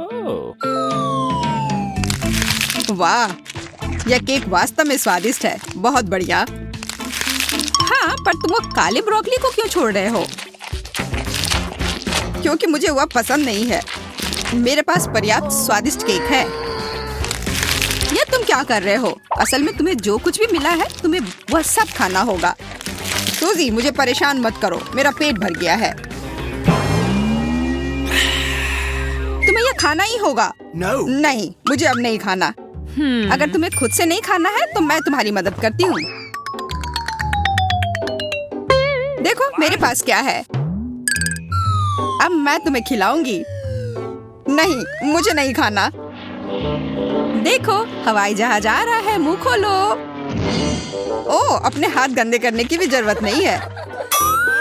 S1: वाह, यह केक वास्तव में स्वादिष्ट है। बहुत बढ़िया। हाँ, पर तुम वो काले ब्रोकली को क्यों छोड़ रहे हो? क्योंकि मुझे वह पसंद नहीं है। मेरे पास पर्याप्त स्वादिष्ट केक है। ये तुम क्या कर रहे हो? असल में तुम्हें जो कुछ भी मिला है तुम्हें वह सब खाना होगा। सूजी, मुझे परेशान मत करो, मेरा पेट भर गया है। तुम्हें यह खाना ही होगा। नहीं, मुझे अब नहीं खाना। अगर तुम्हें खुद से नहीं खाना है तो मैं तुम्हारी मदद करती हूँ। देखो मेरे पास क्या है। अब मैं तुम्हें खिलाऊंगी। नहीं, मुझे नहीं खाना। देखो हवाई जहाज आ रहा है, मुंह खोलो। ओह, अपने हाथ गंदे करने की भी जरूरत नहीं है।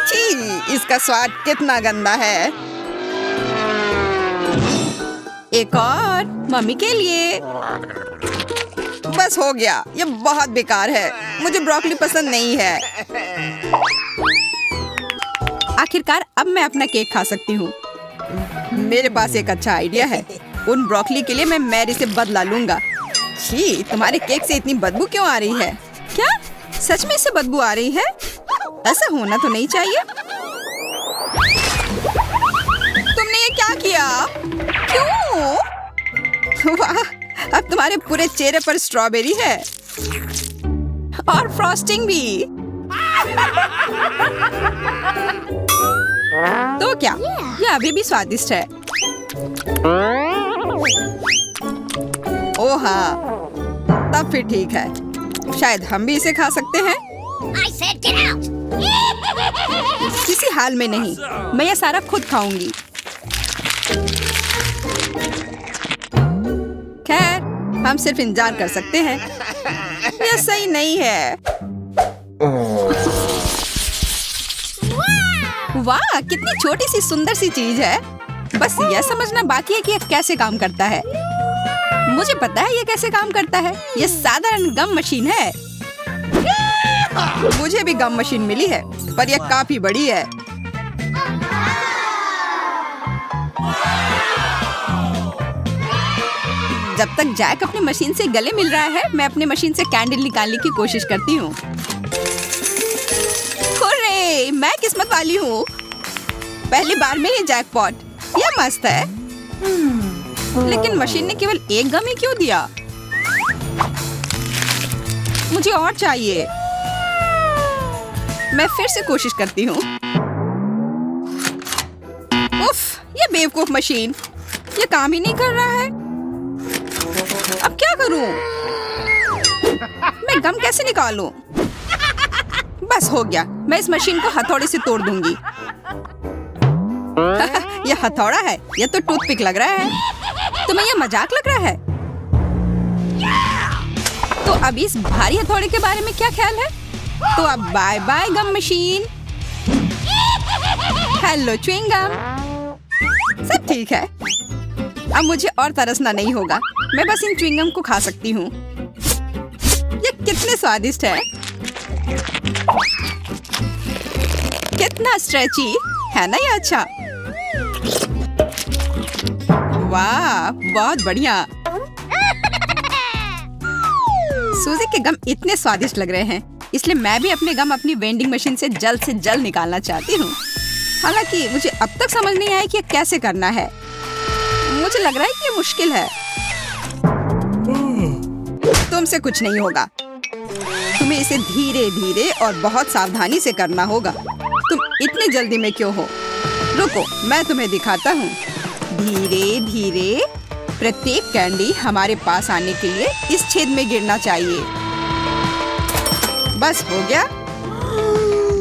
S1: छी, इसका स्वाद कितना गंदा है। एक और मम्मी के लिए। बस हो गया, ये बहुत बेकार है। मुझे ब्रोकली पसंद नहीं है। आखिरकार अब मैं अपना केक खा सकती हूँ। मेरे पास एक अच्छा आइडिया है। उन ब्रोकली के लिए मैं मैरी से बदला लूंगा। छी, तुम्हारे केक से इतनी बदबू क्यों आ रही है? क्या सच में इससे बदबू आ रही है? ऐसा होना तो नहीं चाहिए। तुमने ये क्या किया? क्यों? वाह, अब तुम्हारे पूरे चेहरे पर स्ट्रॉबेरी है और फ्रॉस्टिंग भी। तो क्या ये अभी भी स्वादिष्ट है? ओह हाँ, तब फिर ठीक है। शायद हम भी इसे खा सकते हैं। किसी हाल में नहीं, मैं ये सारा खुद खाऊंगी। खैर, हम सिर्फ इंतजार कर सकते हैं। यह सही नहीं है। वाह, कितनी छोटी सी सुंदर सी चीज है। बस यह समझना बाकी है कि यह कैसे काम करता है। मुझे पता है यह कैसे काम करता है। यह साधारण गम मशीन है। मुझे भी गम मशीन मिली है, पर यह काफी बड़ी है। जब तक जैक अपनी मशीन से गले मिल रहा है, मैं अपनी मशीन से कैंडल निकालने की कोशिश करती हूँ। हुर्रे, मैं किस्मत वाली हूँ। पहली बार में ही जैकपॉट। यह मस्त है। लेकिन मशीन ने केवल एक गम ही क्यों दिया? मुझे और चाहिए। मैं फिर से कोशिश करती हूँ। उफ, ये बेवकूफ मशीन, ये काम ही नहीं कर रहा है। अब क्या करूं? मैं गम कैसे निकालूं? बस हो गया, मैं इस मशीन को हथौड़े से तोड़ दूंगी। यह हथौड़ा है, यह तो टूथपिक लग रहा है। तुम्हें यह मजाक लग रहा है? तो अब इस भारी हथौड़े के बारे में क्या ख्याल है? तो अब bye bye gum machine. Hello chewing gum. सब ठीक है। अब मुझे और तरसना नहीं होगा। मैं बस इन च्युइंग गम को खा सकती हूँ। ये कितने स्वादिष्ट है। कितना स्ट्रेची है ना ये। अच्छा, वाह, बहुत बढ़िया। सूजी के गम इतने स्वादिष्ट लग रहे हैं, इसलिए मैं भी अपने गम अपनी वेंडिंग मशीन से जल्द निकालना चाहती हूँ। हालांकि मुझे अब तक समझ नहीं आया कि कैसे करना है। मुझे लग रहा है कि ये मुश्किल है। तुमसे कुछ नहीं होगा। तुम्हें इसे धीरे धीरे और बहुत सावधानी से करना होगा। तुम इतनी जल्दी में क्यों हो? रुको, मैं तुम्हें दिखाता हूँ। धीरे धीरे प्रत्येक कैंडी हमारे पास आने के लिए इस छेद में गिरना चाहिए। बस हो गया।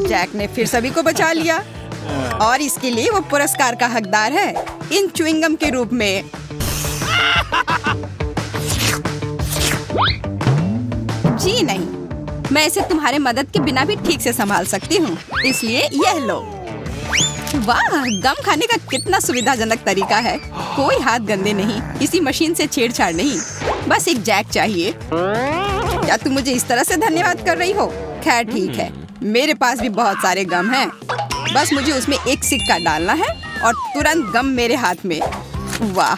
S1: जैक ने फिर सभी को बचा लिया और इसके लिए वो पुरस्कार का हकदार है, इन च्युइंगम के रूप में। जी नहीं, मैं इसे तुम्हारे मदद के बिना भी ठीक से संभाल सकती हूँ, इसलिए यह लो। वाह, गम खाने का कितना सुविधाजनक तरीका है। कोई हाथ गंदे नहीं, किसी मशीन से छेड़छाड़ नहीं, बस एक जैक चाहिए। क्या तुम मुझे इस तरह से धन्यवाद कर रही हो? खैर ठीक है, मेरे पास भी बहुत सारे गम हैं। बस मुझे उसमें एक सिक्का डालना है और तुरंत गम मेरे हाथ में। वाह,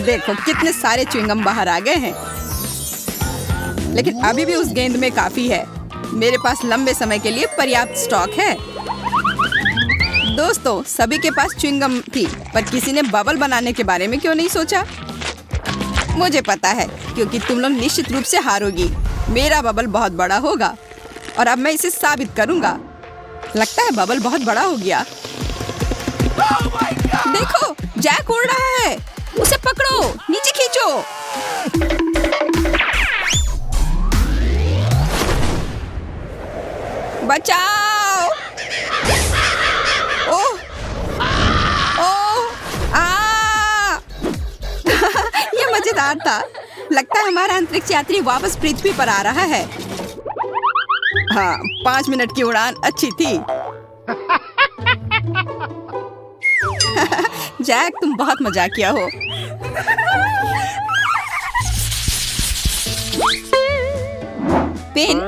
S1: देखो कितने सारे च्युइंगम बाहर आ गए हैं। लेकिन अभी भी उस गेंद में काफी है। मेरे पास लंबे समय के लिए पर्याप्त स्टॉक है। दोस्तों, सभी के पास च्युइंगम थी, पर किसी ने बबल बनाने के बारे में क्यों नहीं सोचा? मुझे पता है, क्योंकि तुम लोग निश्चित रूप से हारोगी। मेरा बबल बहुत बड़ा होगा और अब मैं इसे साबित करूंगा। लगता है बबल बहुत बड़ा हो गया। देखो, जैक उड़ रहा है। उसे पकड़ो, नीचे खींचो। बचाओ! ओह! ओह! ये मजेदार था। लगता है हमारा अंतरिक्ष यात्री वापस पृथ्वी पर आ रहा है। हाँ, 5 मिनट की उड़ान अच्छी थी। जैक, तुम बहुत मजाकिया हो। पेन,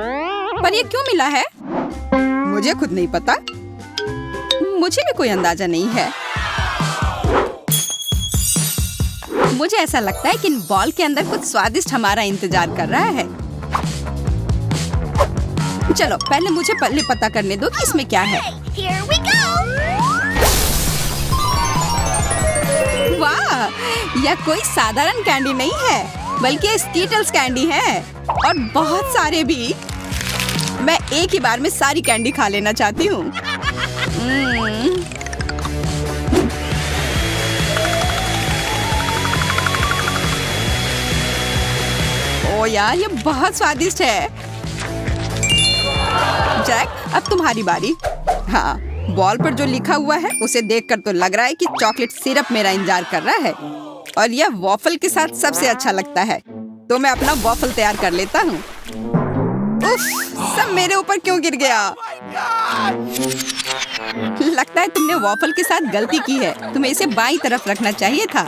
S1: पर ये क्यों मिला है? मुझे खुद नहीं पता। मुझे भी कोई अंदाजा नहीं है। मुझे ऐसा लगता है कि इन बॉल के अंदर कुछ स्वादिष्ट हमारा इंतजार कर रहा है। चलो, पहले मुझे पता करने दो कि इसमें क्या है।
S4: Here we go!
S1: वाह, यह कोई साधारण कैंडी नहीं है, बल्कि स्कीटल्स कैंडी है, और बहुत सारे भी। मैं एक ही बार में सारी कैंडी खा लेना चाहती हूँ। ओ यार, ये बहुत स्वादिष्ट है। जैक, अब तुम्हारी बारी। हाँ, बॉल पर जो लिखा हुआ है उसे देखकर तो लग रहा है कि चॉकलेट सिरप मेरा इंतजार कर रहा है, और यह वॉफल के साथ सबसे अच्छा लगता है। तो मैं अपना वॉफल तैयार कर लेता हूँ। उफ, सब मेरे ऊपर क्यों गिर गया? लगता है तुमने वॉफल के साथ गलती की है। तुम्हें इसे बाईं तरफ रखना चाहिए था।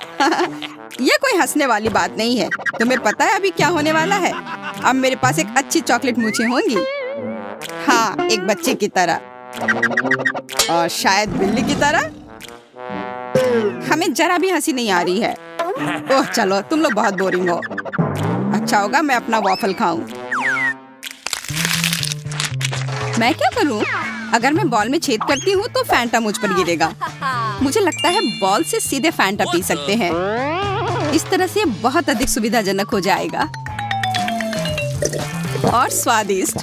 S1: यह कोई हंसने वाली बात नहीं है। तुम्हें पता है अभी क्या होने वाला है? अब मेरे पास एक अच्छी चॉकलेट मूंछें होंगी। हाँ, एक बच्चे की तरह, और शायद बिल्ली की तरह। हमें जरा भी हंसी नहीं आ रही है। ओह चलो, तुम लोग बहुत बोरिंग हो। अच्छा होगा मैं अपना वॉफल खाऊं। मैं क्या करूं? अगर मैं बॉल में छेद करती हूँ तो फैंटा मुझ पर गिरेगा। मुझे लगता है बॉल से सीधे फैंटा पी सकते हैं। इस तरह से बहुत अधिक सुविधाजनक हो जाएगा और स्वादिष्ट।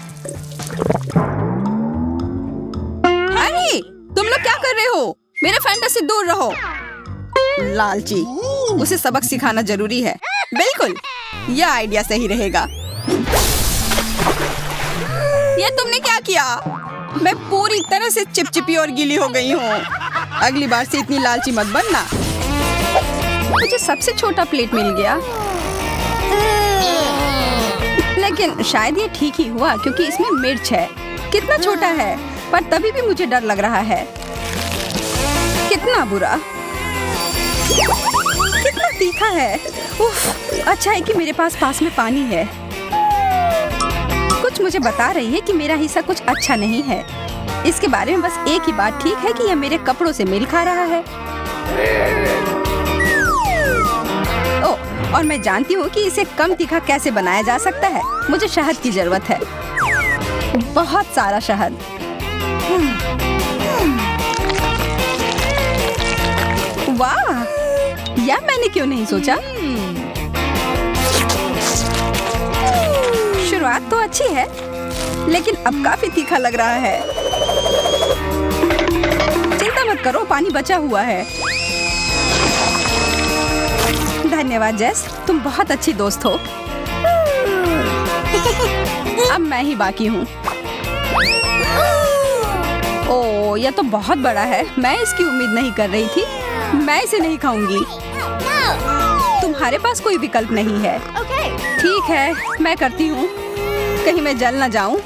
S1: अरे, तुम लोग क्या कर रहे हो? मेरे फैंटा से दूर रहो। लालची, उसे सबक सिखाना जरूरी है। बिल्कुल, यह आइडिया सही रहेगा। ये तुमने क्या किया? मैं पूरी तरह से चिपचिपी और गीली हो गई हूँ। अगली बार से इतनी लालची मत बनना। मुझे सबसे छोटा प्लेट मिल गया, लेकिन शायद ये ठीक ही हुआ क्योंकि इसमें मिर्च है। कितना छोटा है, पर तभी भी मुझे डर लग रहा है। कितना बुरा, कितना तीखा है। उफ, अच्छा है कि मेरे पास में पानी है। कुछ मुझे बता रही है कि मेरा हिस्सा कुछ अच्छा नहीं है। इसके बारे में बस एक ही बात ठीक है कि यह मेरे कपड़ों से मेल खा रहा है। ओह, और मैं जानती हूँ कि इसे कम तीखा कैसे बनाया जा सकता है। मुझे शहद की जरूरत है, बहुत सारा शहद। वाह, यह मैंने क्यों नहीं सोचा। शुरुआत तो अच्छी है, लेकिन अब काफी तीखा लग रहा है। चिंता मत करो, पानी बचा हुआ है। धन्यवाद जेस, तुम बहुत अच्छी दोस्त हो। अब मैं ही बाकी हूँ। ओह, यह तो बहुत बड़ा है। मैं इसकी उम्मीद नहीं कर रही थी। मैं इसे नहीं खाऊंगी। तुम्हारे पास कोई विकल्प नहीं है। ठीक है, मैं करती हूँ। कहीं मैं जल ना जाऊं।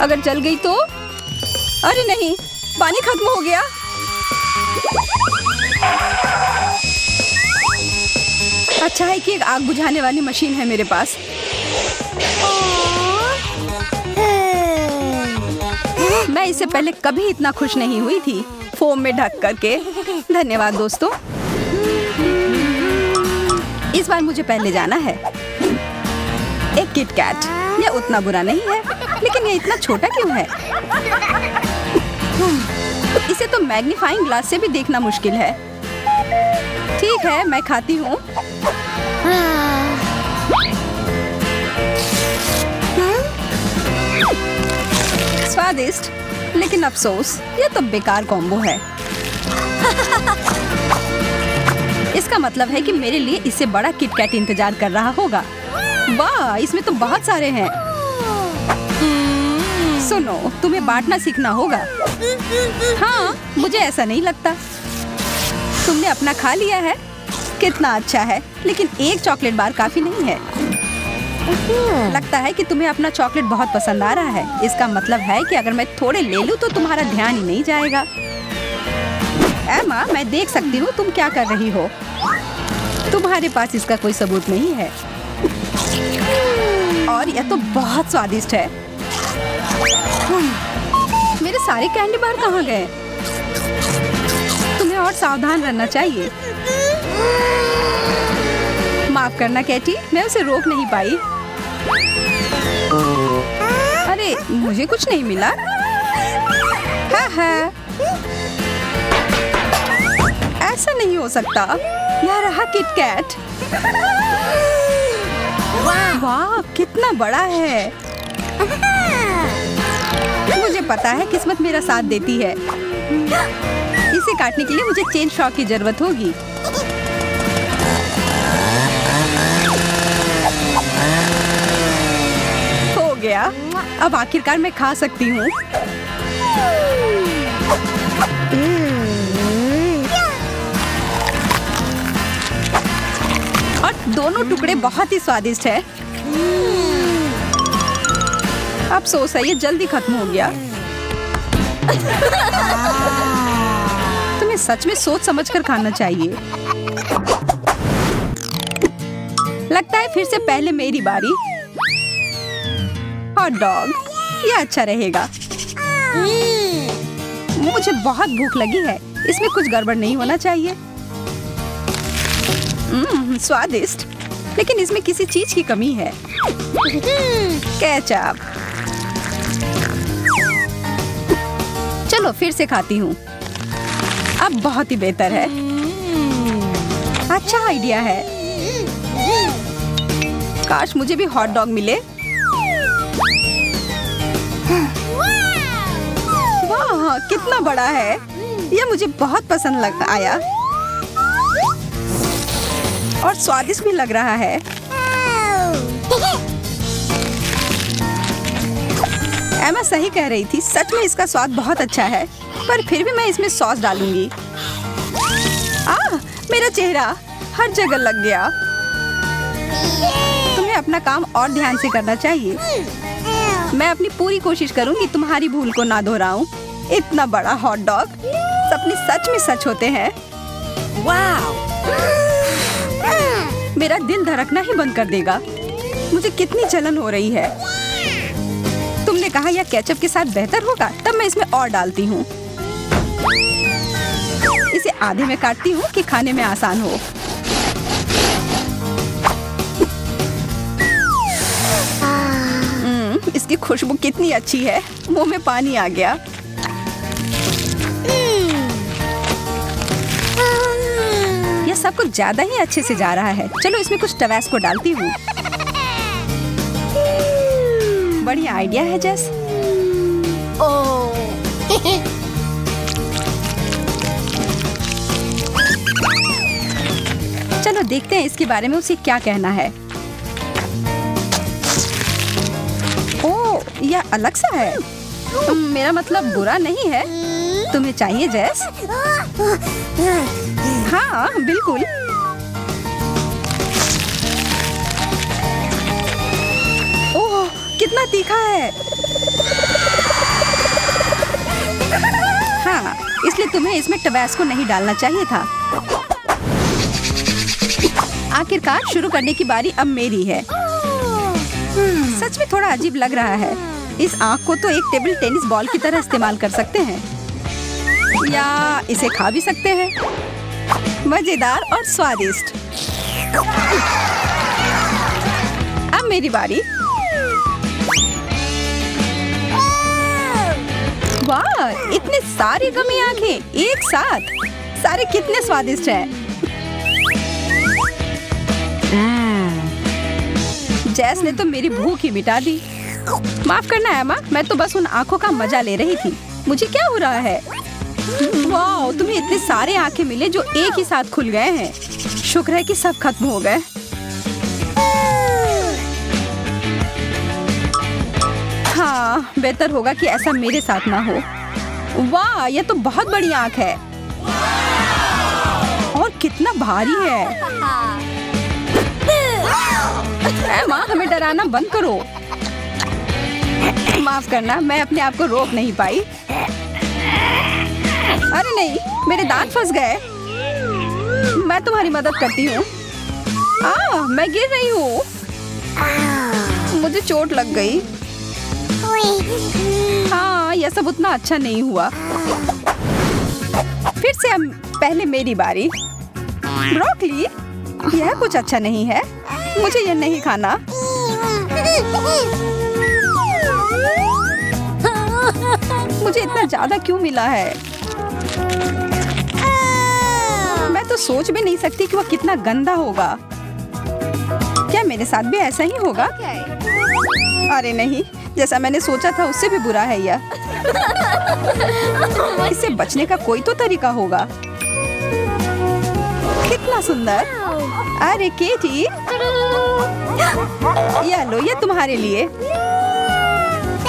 S1: अगर जल गई तो? अरे नहीं, पानी खत्म हो गया। अच्छा है कि एक आग बुझाने वाली मशीन है मेरे पास। मैं इससे पहले कभी इतना खुश नहीं हुई थी, फोम में ढक करके। धन्यवाद दोस्तों। इस बार मुझे पहले जाना है। एक किट कैट, यह उतना बुरा नहीं है। लेकिन ये इतना छोटा क्यों है? इसे तो मैग्नीफाइंग ग्लास से भी देखना मुश्किल है। ठीक है, मैं खाती हूँ। स्वादिष्ट, लेकिन अफसोस ये तो बेकार कॉम्बो है। इसका मतलब है कि मेरे लिए इससे बड़ा किटकैट इंतजार कर रहा होगा। वाह, इसमें तो बहुत सारे हैं। सुनो, तुम्हें बांटना सीखना होगा। हाँ, मुझे ऐसा नहीं लगता। तुमने अपना खा लिया है। कितना अच्छा है, लेकिन एक चॉकलेट बार काफी नहीं है। लगता है कि तुम्हें अपना चॉकलेट बहुत पसंद आ रहा है। इसका मतलब है कि अगर मैं थोड़े ले लूं तो तुम्हारा ध्यान ही नहीं जाएगा। एमा, मैं देख सकती हूँ तुम क्या कर रही हो। तुम्हारे पास इसका कोई सबूत नहीं है। और यह तो बहुत स्वादिष्ट है। मेरे सारे कैंडी बार कहाँ गए? तुम्हें और सावधान रहना चाहिए। माफ करना कैटी, मैं उसे रोक नहीं पाई। अरे, मुझे कुछ नहीं मिला। हाँ। ऐसा नहीं हो सकता। यह रहा किटकैट। वाह, कितना बड़ा है। मुझे पता है किस्मत मेरा साथ देती है। इसे काटने के लिए मुझे चेन शॉक की जरूरत होगी। हो गया। अब आखिरकार मैं खा सकती हूँ। और दोनों टुकड़े बहुत ही स्वादिष्ट है। अफसोस है, ये जल्दी खत्म हो गया। तुम्हें सच में सोच समझकर खाना चाहिए। लगता है फिर से पहले मेरी बारी। हॉट डॉग, ये अच्छा रहेगा। मुझे बहुत भूख लगी है। इसमें कुछ गड़बड़ नहीं होना चाहिए। स्वादिष्ट, लेकिन इसमें किसी चीज की कमी है। केचप। चलो फिर से खाती हूँ। अब बहुत ही बेहतर है। अच्छा आइडिया है। काश मुझे भी हॉट डॉग मिले। वाह, कितना बड़ा है। यह मुझे बहुत पसंद आया और स्वादिष्ट भी लग रहा है। एमा सही कह रही थी, सच में इसका स्वाद बहुत अच्छा है। पर फिर भी मैं इसमें सॉस डालूंगी। मेरा चेहरा हर जगह लग गया। तुम्हें अपना काम और ध्यान से करना चाहिए। मैं अपनी पूरी कोशिश करूंगी तुम्हारी भूल को ना दोहराऊं। इतना बड़ा हॉट डॉग, सपने सच में सच होते हैं। वाह! मेरा दिल धड़कना ही बंद कर देगा। मुझे कितनी जलन हो रही है। तुमने कहा यह केचप के साथ बेहतर होगा, तब मैं इसमें और डालती हूँ। इसे आधे में काटती हूँ कि खाने में आसान हो। इसकी खुशबू कितनी अच्छी है। मुंह में पानी आ गया। यह सब कुछ ज्यादा ही अच्छे से जा रहा है। चलो इसमें कुछ टबैस्को डालती हूँ। बढ़िया आइडिया है जेस। चलो देखते हैं इसके बारे में उसे क्या कहना है। ओह, यह अलग सा है। मेरा मतलब बुरा नहीं है। तुम्हें चाहिए जेस? हाँ, बिल्कुल। ओह, कितना तीखा है। हाँ, इसलिए तुम्हें इसमें टबैस्को नहीं डालना चाहिए था। आखिरकार शुरू करने की बारी अब मेरी है। सच में थोड़ा अजीब लग रहा है। इस आँख को तो एक टेबल टेनिस बॉल की तरह इस्तेमाल कर सकते हैं, या इसे खा भी सकते हैं। मजेदार और स्वादिष्ट। अब मेरी बारी। वाह, इतने सारे गमी आंखें एक साथ, सारे कितने स्वादिष्ट हैं। जैस ने तो मेरी भूख ही मिटा दी। माफ करना एमा, मैं तो बस उन आंखों का मजा ले रही थी। मुझे क्या हो रहा है? वाह, तुम्हें इतने सारे आंखें मिले जो एक ही साथ खुल गए हैं। शुक्र है कि सब खत्म हो गए। हाँ, बेहतर होगा कि ऐसा मेरे साथ ना हो। वाह, यह तो बहुत बड़ी आंख है और कितना भारी है। एमा, हमें डराना बंद करो। माफ करना, मैं अपने आप को रोक नहीं पाई। अरे नहीं, मेरे दांत फंस गए। मैं तुम्हारी मदद करती हूँ। मैं गिर रही हूँ। मुझे चोट लग गई। हाँ, यह सब उतना अच्छा नहीं हुआ। फिर से अब पहले मेरी बारी। ब्रोकली, यह कुछ अच्छा नहीं है। मुझे यह नहीं खाना। मुझे इतना ज्यादा क्यों मिला है? मैं तो सोच भी नहीं सकती कि वह कितना गंदा होगा। क्या मेरे साथ भी ऐसा ही होगा? अरे नहीं, जैसा मैंने सोचा था उससे भी बुरा है यह। इससे बचने का कोई तो तरीका होगा। कितना सुंदर। अरे केटी, यह लो, ये तुम्हारे लिए।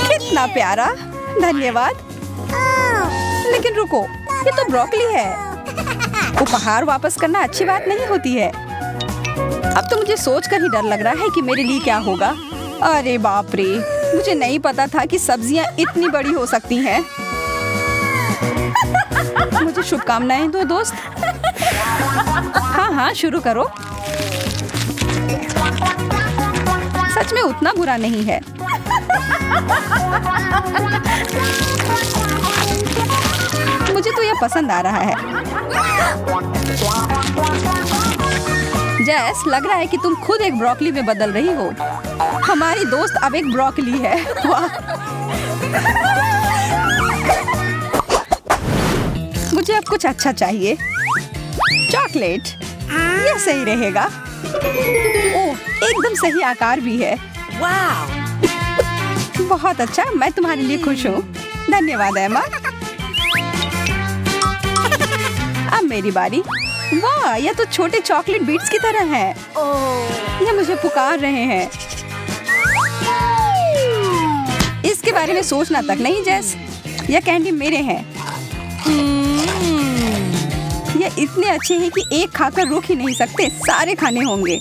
S1: कितना प्यारा, धन्यवाद। लेकिन रुको, ये तो ब्रोकली है। उपहार वापस करना अच्छी बात नहीं होती है। अब तो मुझे सोचकर ही डर लग रहा है कि मेरे लिए क्या होगा। अरे बाप रे, मुझे नहीं पता था कि सब्जियां इतनी बड़ी हो सकती हैं। मुझे शुभकामनाएं दो दोस्त। हाँ, शुरू करो। सच में उतना बुरा नहीं है। मुझे तो यह पसंद आ रहा है। जैस, लग रहा है कि तुम खुद एक ब्रोकली में बदल रही हो। हमारी दोस्त अब एक ब्रोकली है। वाह। मुझे अब कुछ अच्छा चाहिए। चॉकलेट, यह सही रहेगा। ओह, एकदम सही आकार भी है।
S2: Wow!
S1: बहुत अच्छा, मैं तुम्हारे लिए खुश हूँ। धन्यवाद एमा। अब मेरी बारी। वाह, यह तो छोटे चॉकलेट बीट्स की तरह है। यह मुझे पुकार रहे हैं। इसके बारे में सोचना तक नहीं जैस। यह कैंडी मेरे हैं। यह इतने अच्छे हैं कि एक खाकर रुक ही नहीं सकते। सारे खाने होंगे।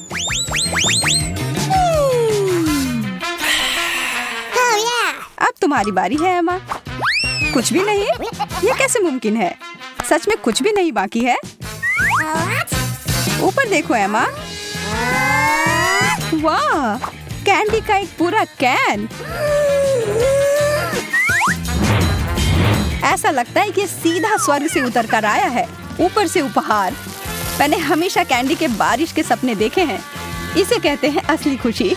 S1: अब तुम्हारी बारी है एमा। कुछ भी नहीं? यह कैसे मुमकिन है? सच में कुछ भी नहीं बाकी है? ऊपर देखो एमा। वाह, कैंडी का एक पूरा कैन। ऐसा लगता है कि सीधा स्वर्ग से उतर कर आया है। ऊपर से उपहार। मैंने हमेशा कैंडी के बारिश के सपने देखे हैं। इसे कहते हैं असली खुशी।